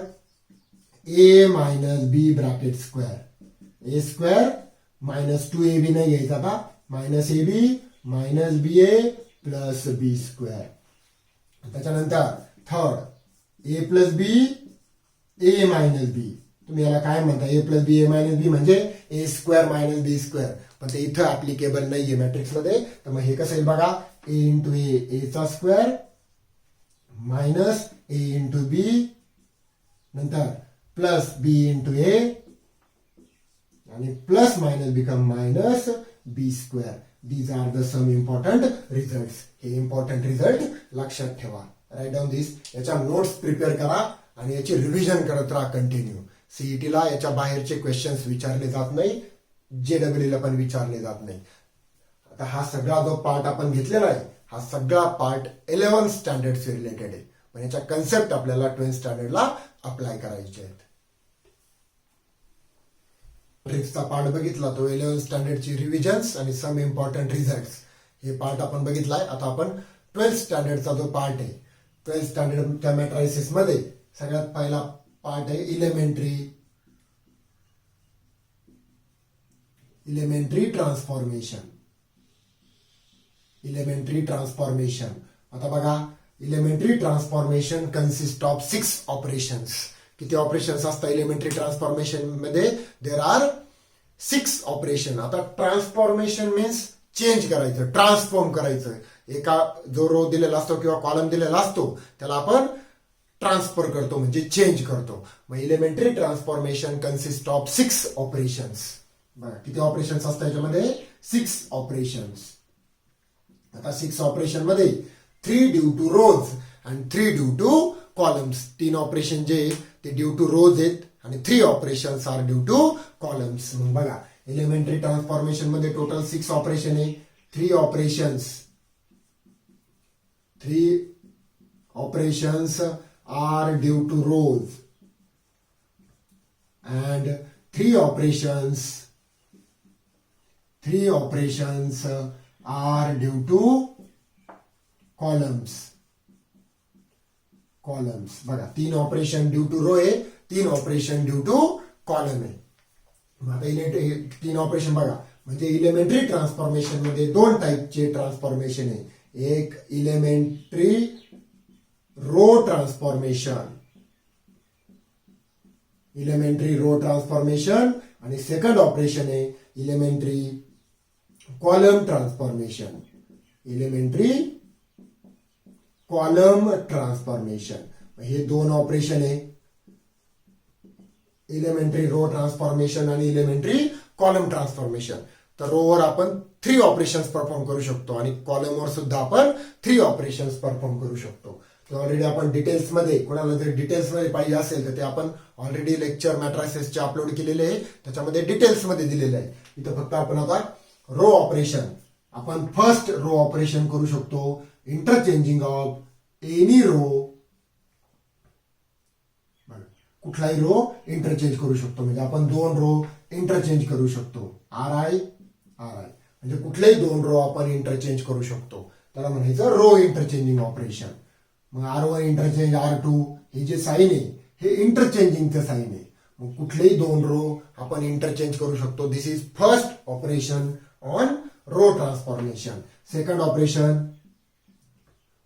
A minus B bracket square A square minus 2ab नाही घ्यायचा आता, minus A B minus B A plus B square. त्याच्यानंतर third A plus B A minus B, तुम्ही याला काय म्हणता ए प्लस बी ए मायनस बी म्हणजे ए स्क्वेअर मायनस बी स्क्वेअर, पण ते इथं ऍप्लिकेबल नाहीये मॅट्रिक्स मध्ये. तर मग हे कसं येईल बघा, ए इंटू ए चा square minus A into B नंतर प्लस बी इंटू ए आणि plus minus become minus B square. These are the some important result. हे इम्पॉर्टंट रिझल्ट लक्षात ठेवा, राईट डाऊन दिस. याच्या नोट्स प्रिपेअर करा आणि याची रिव्हिजन करत राहा कंटिन्यू. सीईटीला याच्या बाहेरचे क्वेश्चन्स विचारले जात नाही, JEE ला पण विचारले जात नाही. आता हा सगळा जो पार्ट आपण घेतलेला आहे हा सगळा पार्ट 11th स्टँडर्ड से रिलेटेड आहे, पण याच्या कन्सेप्ट आपल्याला 12th स्टँडर्डला अप्लाय करायचे आहेत. मॅट्रिक्सचा पार्ट बघितला तो 11th स्टँडर्डची रिव्हिजन्स आणि सम इम्पॉर्टंट रिझल्ट्स हे पार्ट आपण बघितलाय. आता आपण 12th स्टँडर्डचा जो पार्ट आहे 12th स्टँडर्डच्या मॅट्रायसिस मध्ये सगळ्यात पहिला पार्ट आहे इलेमेंटरी ट्रान्सफॉर्मेशन. आता बघा, elementary transformation consist of 6 operations. किती ऑपरेशन्स असतात इलेमेंटरी ट्रान्सफॉर्मेशन मध्ये? There are 6 operation. आता ट्रान्सफॉर्मेशन मीन्स चेंज करायचं, ट्रान्सफॉर्म करायचं. एका जो रो दिलेला असतो किंवा कॉलम दिलेला असतो त्याला आपण ट्रान्सफर करतो म्हणजे चेंज करतो. मग elementary transformation consist of 6 operations. बघा किती ऑपरेशन्स असतात याच्यामध्ये? 6 ऑपरेशन्स. आता 6 ऑपरेशन मध्ये 3 ड्यू टू रोज आणि 3 ड्यू टू कॉलम्स. 3 ऑपरेशन जे ते ड्यू टू रोज आहेत आणि 3 operations are due to columns. मग बघा एलिमेंटरी ट्रान्सफॉर्मेशन मध्ये टोटल 6 ऑपरेशन आहे. 3 operations are due to rows and 3 operations are due to columns. बघा 3 ऑपरेशन ड्यू टू रो आहे, 3 ऑपरेशन ड्यू टू कॉलम आहे. आता 3 ऑपरेशन बघा म्हणजे इलेमेंटरी ट्रान्सफॉर्मेशन मध्ये 2 टाईपचे ट्रान्सफॉर्मेशन आहे. एक इलेमेंटरी रो ट्रान्सफॉर्मेशन आणि सेकंड ऑपरेशन आहे इलेमेंटरी कॉलम ट्रान्सफॉर्मेशन. हे 2 ऑपरेशन आहे, इलेमेंटरी रो ट्रान्सफॉर्मेशन आणि इलेमेंटरी कॉलम ट्रान्सफॉर्मेशन. तर रोवर आपण 3 ऑपरेशन्स परफॉर्म करू शकतो आणि कॉलमवर सुद्धा आपण 3 ऑपरेशन्स परफॉर्म करू शकतो. ऑलरेडी आपण डिटेल्स मध्ये, कोणाला जर डिटेल्स मध्ये पाहिजे असेल तर ते आपण ऑलरेडी लेक्चर मॅट्रायसेसचे अपलोड केलेले आहे, त्याच्यामध्ये डिटेल्स मध्ये दिलेले आहे. इथं फक्त आपण आता रो ऑपरेशन, आपण फर्स्ट रो ऑपरेशन करू शकतो. इंटरचेंजिंग ऑफ एनी रो, कुठलाही रो इंटरचेंज करू शकतो. म्हणजे आपण 2 रो इंटरचेंज करू शकतो. RI म्हणजे कुठलेही 2 रो आपण इंटरचेंज करू शकतो, त्याला म्हणायचं रो इंटरचेंजिंग ऑपरेशन. मग R1 इंटरचेंज R2 हे जे साईन आहे हे इंटरचेंजिंगचं साईन आहे. मग कुठलेही 2 रो आपण इंटरचेंज करू शकतो. This is first operation on row transformation. Second operation,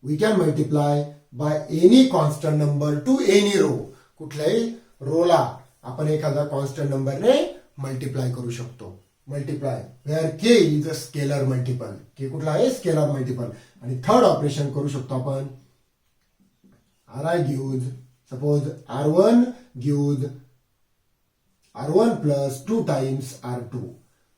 we can multiply by any constant number to any row. कुठल्याही रोला आपण एखादा कॉन्स्टंट नंबरने मल्टिप्लाय करू शकतो. Multiply where K is a scalar multiple. K कुठला आहे? Scalar multiple. आणि थर्ड ऑपरेशन करू शकतो आपण RI gives, suppose R1 gives R1 plus 2 times R2.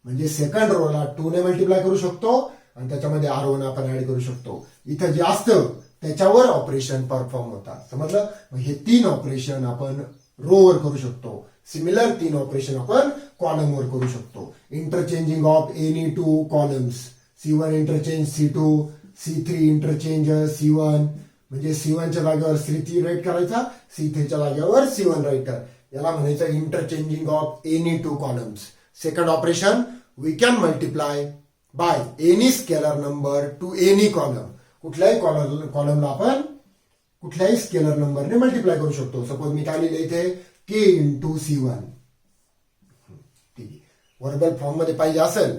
म्हणजे सेकंड रोला 2 ने मल्टिप्लाय करू शकतो आणि त्याच्यामध्ये R1 आपण ऍड करू शकतो. इथं जे असतं त्याच्यावर ऑपरेशन परफॉर्म होतात. समजलं? मग हे 3 ऑपरेशन आपण रोवर करू शकतो. सिमिलर 3 ऑपरेशन आपण कॉलमवर करू शकतो. Interchanging of any 2 columns. C1 interchange C2, C3 interchange C1. म्हणजे C1 च्या जागेवर C3 राईट करायचा, C3 च्या जागेवर C1 राईट कर. याला म्हणायचं interchanging of any two columns. Second operation, we can multiply by any scalar number to any column. कुठल्याही कॉलमला आपण कुठल्याही स्केलर नंबरने मल्टिप्लाय करू शकतो. सपोज मी काय लिहिले इथे के इंटू C1. ठीक आहे. वर्बल फॉर्म मध्ये पाहिजे असेल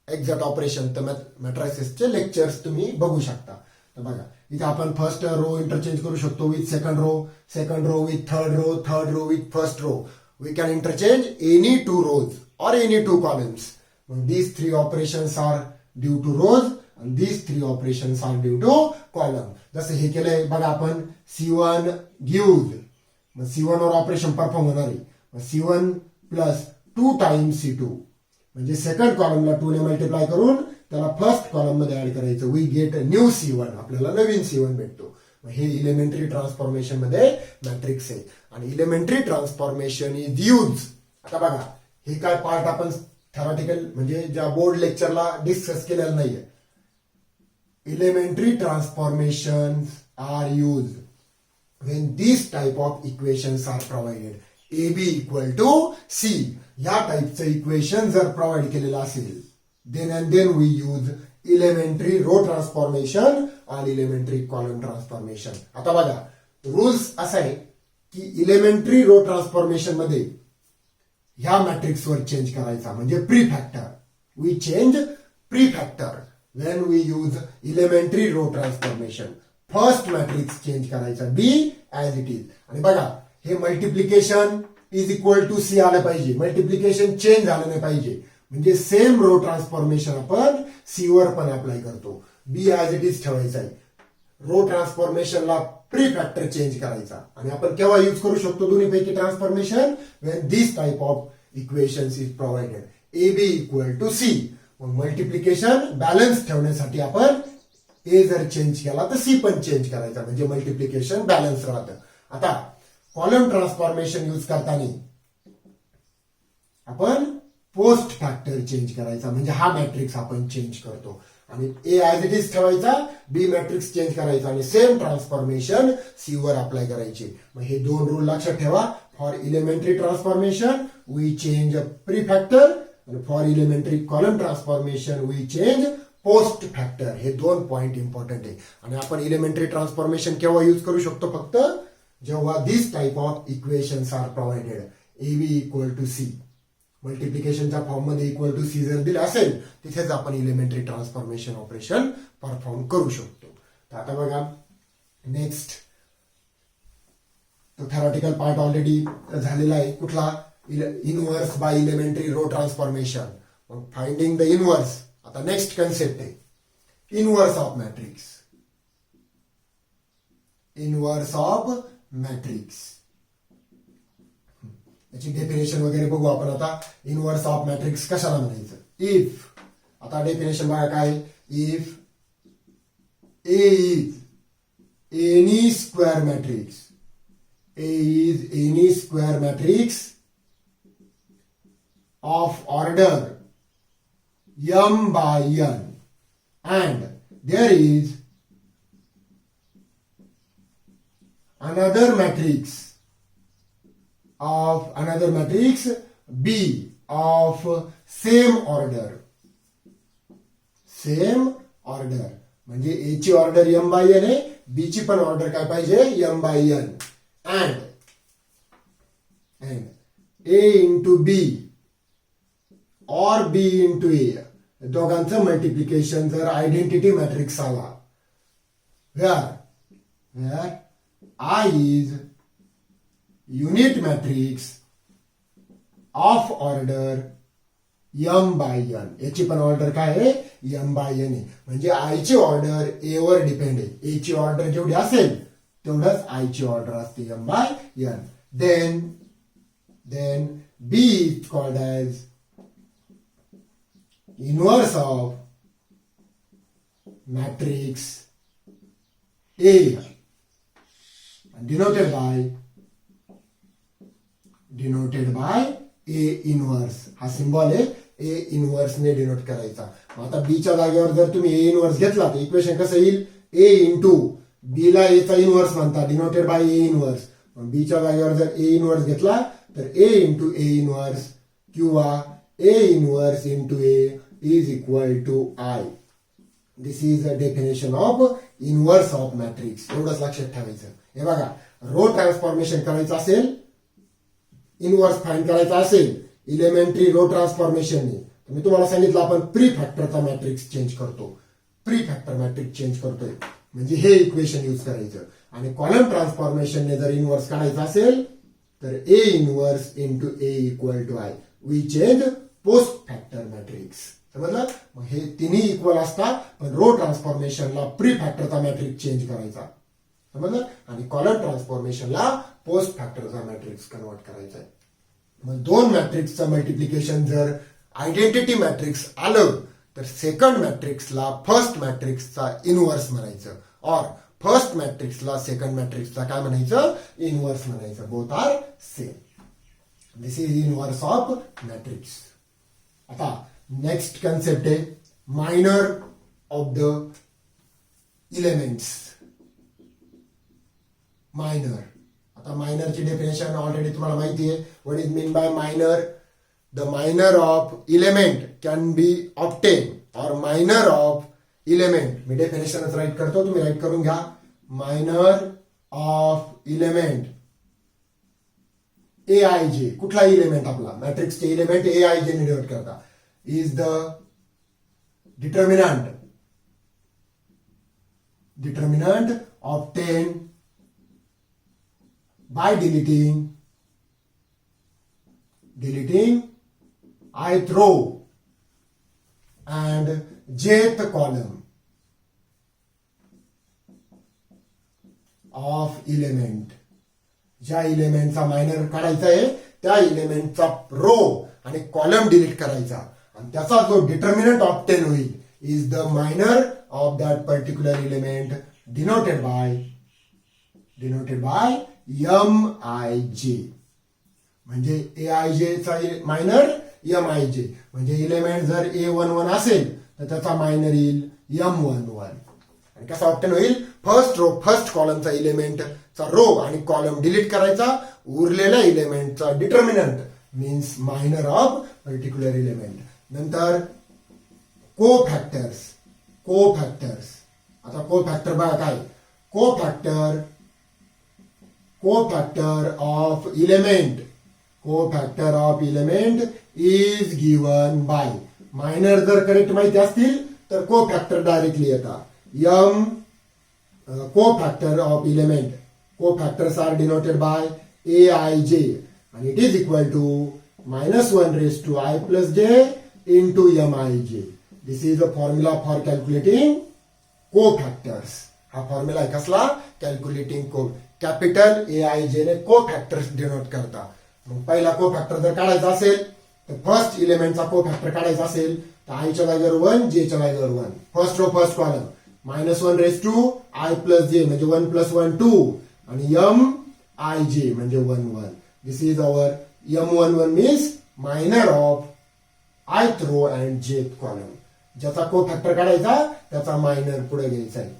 एक्झॅक्ट ऑपरेशन तर मॅट्रायसिसचे लेक्चर्स तुम्ही बघू शकता. तर बघा इथे आपण फर्स्ट रो इंटरचेंज करू शकतो with second row with third row with first row. We can interchange any two rows or any two columns. These three operations are due to rows and these three operations are due to column. जसं हे केलंय बघा आपण C1 gives, मग C1 वर operation perform होणार आहे. मग C1 प्लस 2 टाइम्स C2 म्हणजे सेकंड कॉलमला 2 ने मल्टिप्लाय करून त्याला फर्स्ट कॉलम मध्ये ऍड करायचं. वी गेट न्यू C1, आपल्याला नवीन C1 भेटतो. हे इलेमेंटरी ट्रान्सफॉर्मेशन मध्ये मॅट्रिक्स आहे आणि इलेमेंटरी ट्रान्सफॉर्मेशन इज यूज. आता बघा हे काय पार्ट आपण थेरॉटिकल म्हणजे ज्या बोर्ड लेक्चरला डिस्कस केलेलं नाहीये. Elementary transformation are use when this type of equations are provided. AB equal to C या टाइपचं इक्वेशन जर प्रोव्हाइड केलेलं असेल then we use elementary row transformation आणि इलेमेंटरी कॉलम ट्रान्सफॉर्मेशन. आता बघा रूल्स असा आहे की इलेमेंटरी रो ट्रान्सफॉर्मेशन मध्ये ह्या मॅट्रिक्सवर चेंज करायचा म्हणजे pre factor. We change pre factor when we use elementary row transformation. First matrix change करायचा B ऍज इट इज. आणि बघा हे multiplication is equal to C आलं पाहिजे. मल्टिप्लिकेशन चेंज झालं नाही पाहिजे. म्हणजे सेम रो ट्रान्सफॉर्मेशन आपण C वर पण अप्लाय करतो. B ऍज इट इज ठेवायचा आहे. रो ट्रान्सफॉर्मेशनला प्री फॅक्टर चेंज करायचा आणि आपण केव्हा यूज करू शकतो दोन्हीपैकी transformation when this type of equations is provided. AB equal to C. मग मल्टिप्लिकेशन बॅलन्स ठेवण्यासाठी आपण A जर चेंज केला तर C पण चेंज करायचा म्हणजे मल्टिप्लिकेशन बॅलन्स राहतं. आता कॉलम ट्रान्सफॉर्मेशन यूज करताना आपण पोस्ट फॅक्टर चेंज करायचा म्हणजे हा मॅट्रिक्स आपण चेंज करतो आणि A ऍज इट इज ठेवायचा, B मॅट्रिक्स चेंज करायचा आणि सेम ट्रान्सफॉर्मेशन C वर अप्लाय करायचे. मग हे दोन रूल लक्षात ठेवा. For elementary transformation we change pre factor आणि for elementary column transformation we change post factor. हे दोन पॉइंट इम्पॉर्टंट आहे. आणि आपण इलेमेंटरी ट्रान्सफॉर्मेशन केव्हा यूज करू शकतो फक्त जेव्हा this type of equations are provided. AB equal to C मल्टिप्लिकेशनच्या फॉर्म मध्ये इक्वल टू C जर दिलं असेल तिथेच आपण इलेमेंटरी ट्रान्सफॉर्मेशन ऑपरेशन परफॉर्म करू शकतो. तर आता बघा नेक्स्ट तो थेरॉटिकल पार्ट ऑलरेडी झालेला आहे. कुठला inverse by elementary row transformation. मग फाइंडिंग द इनव्हर्स. आता नेक्स्ट कन्सेप्ट आहे inverse of matrix. Inverse of matrix याची डेफिनेशन वगैरे बघू आपण आता. इनव्हर्स ऑफ मॅट्रिक्स कशाला म्हणायचं. इफ आता डेफिनेशन बघा काय. If A is any square matrix. A is any square matrix of order m by n and there is another matrix B of same order. म्हणजे A ची order m by n आहे, B ची पण order काय पाहिजे m by n and A into B or B into A दोघांचं multiplication जर identity matrix आला where I is unit matrix of order m by n. याची पण ऑर्डर काय आहे m by n आहे. म्हणजे I ची ऑर्डर A वर डिपेंड आहे. A ची ऑर्डर जेवढी असेल तेवढंच I ची ऑर्डर असते m by n. Then B is called as inverse of matrix A denoted by A inverse. हा सिंबल आहे A इनव्हर्स ने डिनोट करायचा. आता B च्या जागेवर जर तुम्ही A इनव्हर्स घेतला तर इक्वेशन कसं येईल A इंटू B ला A चा इनव्हर्स म्हणतात denoted by A inverse. B च्या जागेवर जर A इनव्हर्स घेतला तर ए इंटू ए इनवर्स किंवा A inverse into A is equal to I. This is a definition of inverse of matrix. एवढंच लक्षात ठेवायचं. हे बघा, रो ट्रान्सफॉर्मेशन करायचं असेल, इनवर्स फाइंड करायचा असेल इलेमेंटरी रो ट्रान्सफॉर्मेशनने, तर मी तुम्हाला सांगितलं आपण प्री फॅक्टरचा मॅट्रिक्स चेंज करतो. प्री फॅक्टर मॅट्रिक्स चेंज करतोय म्हणजे हे इक्वेशन यूज करायचं. आणि कॉलम ट्रान्सफॉर्मेशनने जर इनवर्स काढायचं असेल तर A inverse into A equal to I. We change post factor matrix. समजलं? मग हे तिन्ही इक्वल असतात, पण रो ट्रान्सफॉर्मेशनला प्री फॅक्टरचा मॅट्रिक्स चेंज करायचा. समजलं? आणि कॉलम ट्रान्सफॉर्मेशनला पोस्ट फॅक्टरचा मॅट्रिक्स कन्वर्ट करायचा आहे. मग दोन मॅट्रिक्सचं मल्टिप्लिकेशन जर आयडेंटिटी मॅट्रिक्स आलं तर सेकंड मॅट्रिक्सला फर्स्ट मॅट्रिक्सचा इनवर्स म्हणायचं, और फर्स्ट मॅट्रिक्सला सेकंड मॅट्रिक्सचा काय म्हणायचं? इनवर्स म्हणायचं. Both are same. This is inverse of matrix. आता नेक्स्ट कन्सेप्ट आहे minor of the elements. Minor. आता मायनरची डेफिनेशन ऑलरेडी तुम्हाला माहिती आहे. What is mean by minor? The minor of element can be obtain, और मायनर ऑफ इलेमेंट, मी डेफिनेशनच राईट करतो, तुम्ही राईट करून घ्या. Minor of element A I J, कुठला इलेमेंट आपला मॅट्रिक्सचे element A I J denote करता, is the determinant obtain by deleting ith row and jth column of element. ज्या इलेमेंटचा मायनर काढायचा आहे त्या इलेमेंटचा रो आणि कॉलम डिलीट करायचा, आणि त्याचा जो डिटर्मिनंट ऑब्टेन होईल is the minor of that particular element denoted by MIJ. म्हणजे AIJ चा मायनर MIJ. म्हणजे इलेमेंट जर A11 असेल तर त्याचा मायनर येईल M11. आणि कसा ऑप्टेन होईल? फर्स्ट कॉलमचा इलेमेंटचा रो आणि कॉलम डिलीट करायचा, उरलेल्या इलेमेंटचा determinant means minor of particular element. नंतर कोफॅक्टर्स. आता कोफॅक्टर बघा काय? Cofactor of element is given by. Minor जर करेक्ट माहिती असतील तर कोफॅक्टर डायरेक्टली येतात. Cofactor of element, cofactors are denoted by AIJ, आणि it is equal to -1 raised to I plus j into MIJ. This is a formula for calculating cofactors. हा formula आहे कसला? Calculating capital AIJ ने कोफॅक्टर्स denote करता. मग पहिला कोफॅक्टर जर काढायचा असेल तर फर्स्ट इलेमेंटचा कोफॅक्टर काढायचा असेल तर I च्या जागेवर 1, J च्या जागेवर 1. First row first column -1 raised to I plus j म्हणजे 1 plus 1 2, आणि MIJ म्हणजे 1 1. This is our M11 means minor of ith row and jth column. ज्याचा कोफॅक्टर काढायचा त्याचा मायनर पुढे घ्यायचा आहे.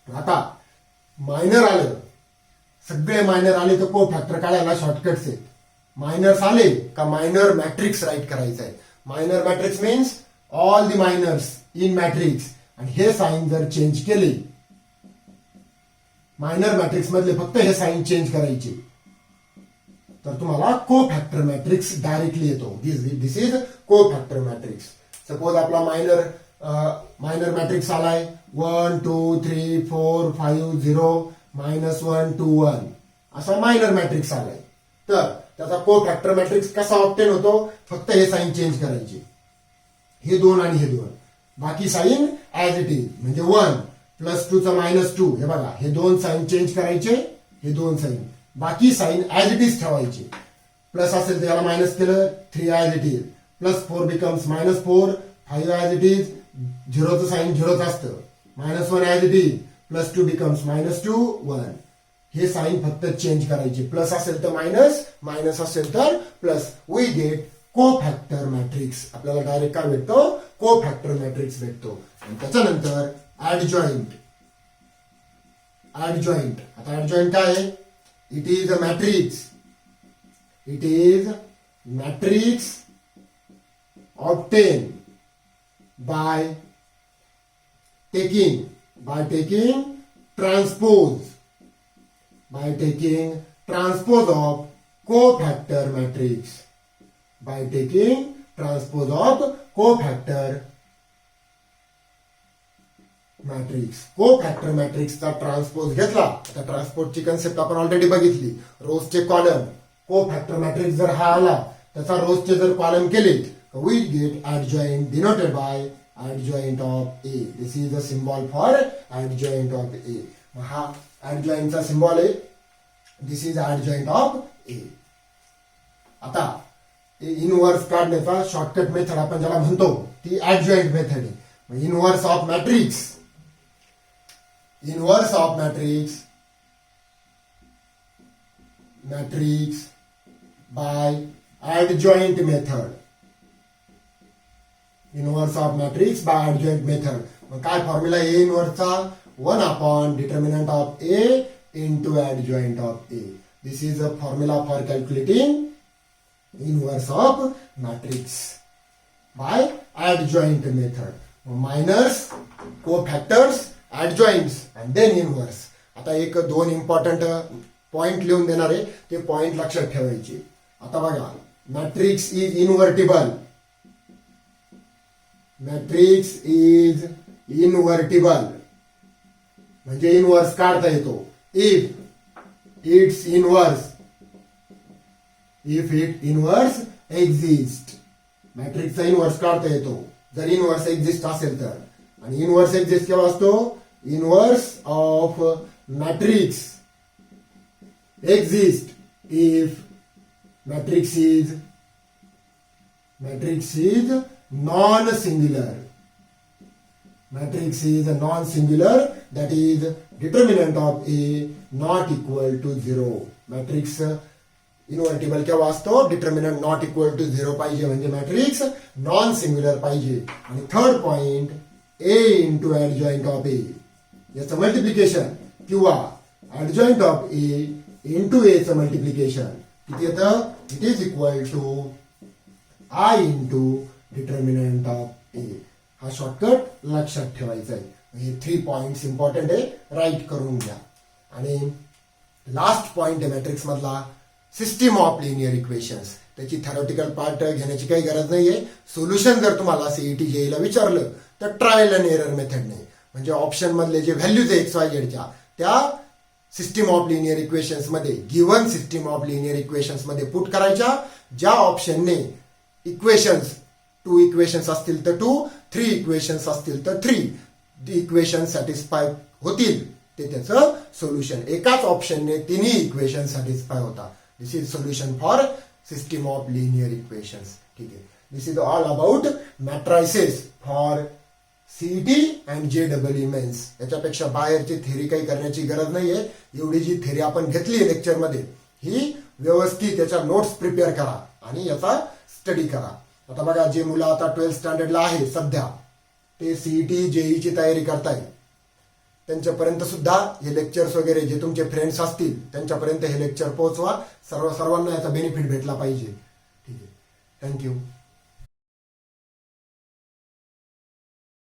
आता मायनर आलं, सगळे मायनर आले तर कोफॅक्टर काढायला शॉर्टकट्स आहेत. मायनर्स आले का मायनर मॅट्रिक्स राईट करायचं आहे. Minor matrix means all the minors in matrix, आणि हे साइन जर चेंज केले, मायनर मॅट्रिक्स मधले फक्त हे साइन चेंज करायचे, तर तुम्हाला कोफॅक्टर मॅट्रिक्स डायरेक्टली येतो. दिस इज कोफॅक्टर मॅट्रिक्स. सपोज आपला मायनर मॅट्रिक्स आलाय 1 2 3 4 5 0 -1 2 1 असा मायनर मॅट्रिक्स आलाय. तर त्याचा कोफॅक्टर मॅट्रिक्स कसा ऑब्टेन होतो? फक्त हे साइन चेंज करायचे, हे 2 आणि हे 2, बाकी साइन ऍज इट इज. म्हणजे 1 +2 चा -2, हे बघा, हे 2 साइन चेंज करायचे, हे 2 साइन, बाकी साइन ऍज इट इज ठेवायचे. प्लस असेल तर याला मायनस केलं, 3 as it is, +4 becomes -4, 5 as it is, 0चं साइन 0च असतं, -1 ऍज इट इज, +2 बिकम्स -2 1. हे साइन फक्त चेंज करायचे. प्लस असेल तर मायनस, मायनस असेल तर plus. We get cofactor matrix. आपल्याला डायरेक्ट काय भेटतो? कोफॅक्टर मॅट्रिक्स भेटतो. आणि त्याच्यानंतर ऍडजॉइंट. आता ऍडजॉइंट काय आहे? It is a matrix It is matrix obtained by taking transpose of cofactor matrix. By taking transpose of cofactor matrix. Cofactor मॅट्रिक्सचा ट्रान्सपोज घेतला. आता ट्रान्सपोजची कन्सेप्ट आपण ऑलरेडी बघितली. रोजचे कॉलम कोफॅक्टर मॅट्रिक्स जर हा आला त्याचा रोजचे जर कॉलम केले we get adjoint denoted by adjoint of A. This is the symbol for adjoint of A. हा ऍडजॉइंटचा सिम्बॉल आहे. This is adjoint of A. आता इनवर्स काढण्याचा शॉर्टकट मेथड आपण ज्याला म्हणतो ती ऍडजॉइंट मेथड आहे. Inverse of matrix by adjoint method. Inverse of matrix by adjoint method. मग काय फॉर्म्युला ए इनवर्सचा 1 upon determinant of A into adjoint of A. This is a formula for calculating inverse of matrix by adjoint method. Minors, cofactors, adjoints and then inverse. आता एक दोन important point लिहून देणार आहे ते पॉइंट लक्षात ठेवायचे. आता बघा मॅट्रिक्स इज इनव्हर्टिबल. मॅट्रिक्स इज इनव्हर्टिबल म्हणजे इनवर्स काढता येतो. If it's inverse exist. मॅट्रिक्सचा इनवर्स काढता येतो जर इनवर्स एक्झिस्ट असेल तर. आणि इनवर्स एक्झिस्ट केव्हा असतो. Inverse of matrix exist if matrix is non singular. Matrix is a non-singular, that is determinant of A not equal to 0. Matrix इनव्हर्टिबल केव्हा असतो. डिटर्मिनंट नॉट इक्वल टू 0 पाहिजे म्हणजे मॅट्रिक्स नॉन सिंग्युलर पाहिजे. आणि third point A into adjoint of A याचं multiplication किंवा adjoint of A into A चं multiplication किती येतं. It is equal to I into determinant of A. हा शॉर्टकट लक्षात ठेवायचा आहे. हे 3 पॉइंट्स इम्पॉर्टंट आहे. राईट करून घ्या. आणि लास्ट पॉइंट आहे मॅट्रिक्स मधला सिस्टीम ऑफ लिनियर इक्वेशन्स. त्याची थेरॉटिकल पार्ट घेण्याची काही गरज नाहीये. सोल्युशन जर तुम्हाला सीईटी जेईला विचारलं तर ट्रायल अँड एरर मेथडने म्हणजे ऑप्शन मधले जे व्हॅल्यूज आहे XYZच्या त्या सिस्टीम ऑफ लिनियर इक्वेशन्स मध्ये given system of linear equations मध्ये पुट करायच्या. ज्या ऑप्शनने इक्वेशन्स 2 इक्वेशन्स असतील तर 2, 3 इक्वेशन्स असतील तर 3 इक्वेशन सॅटिस्फाय होतील ते त्याचं सोल्युशन. एकाच ऑप्शनने तिन्ही इक्वेशन सॅटिस्फाय होता. This is solution for system of linear equations. ठीक आहे. This is all about matrices for CET and JEE mains. याच्यापेक्षा बाहेरची थेरी काही करण्याची गरज नाहीये. एवढी जी थेरी आपण घेतली लेक्चरमध्ये ही व्यवस्थित त्याच्या नोट्स प्रिपेअर करा आणि याचा स्टडी करा. आता बघा जे मुलं आता 12th स्टँडर्डला आहे सध्या ते सीईटी जेईची तयारी करताय त्यांच्यापर्यंत सुद्धा हे लेक्चर्स वगैरे जे तुमचे फ्रेंड्स असतील त्यांच्यापर्यंत हे लेक्चर पोहोचवा. सर्वांना याचा बेनिफिट भेटला पाहिजे. ठीक आहे. थँक्यू.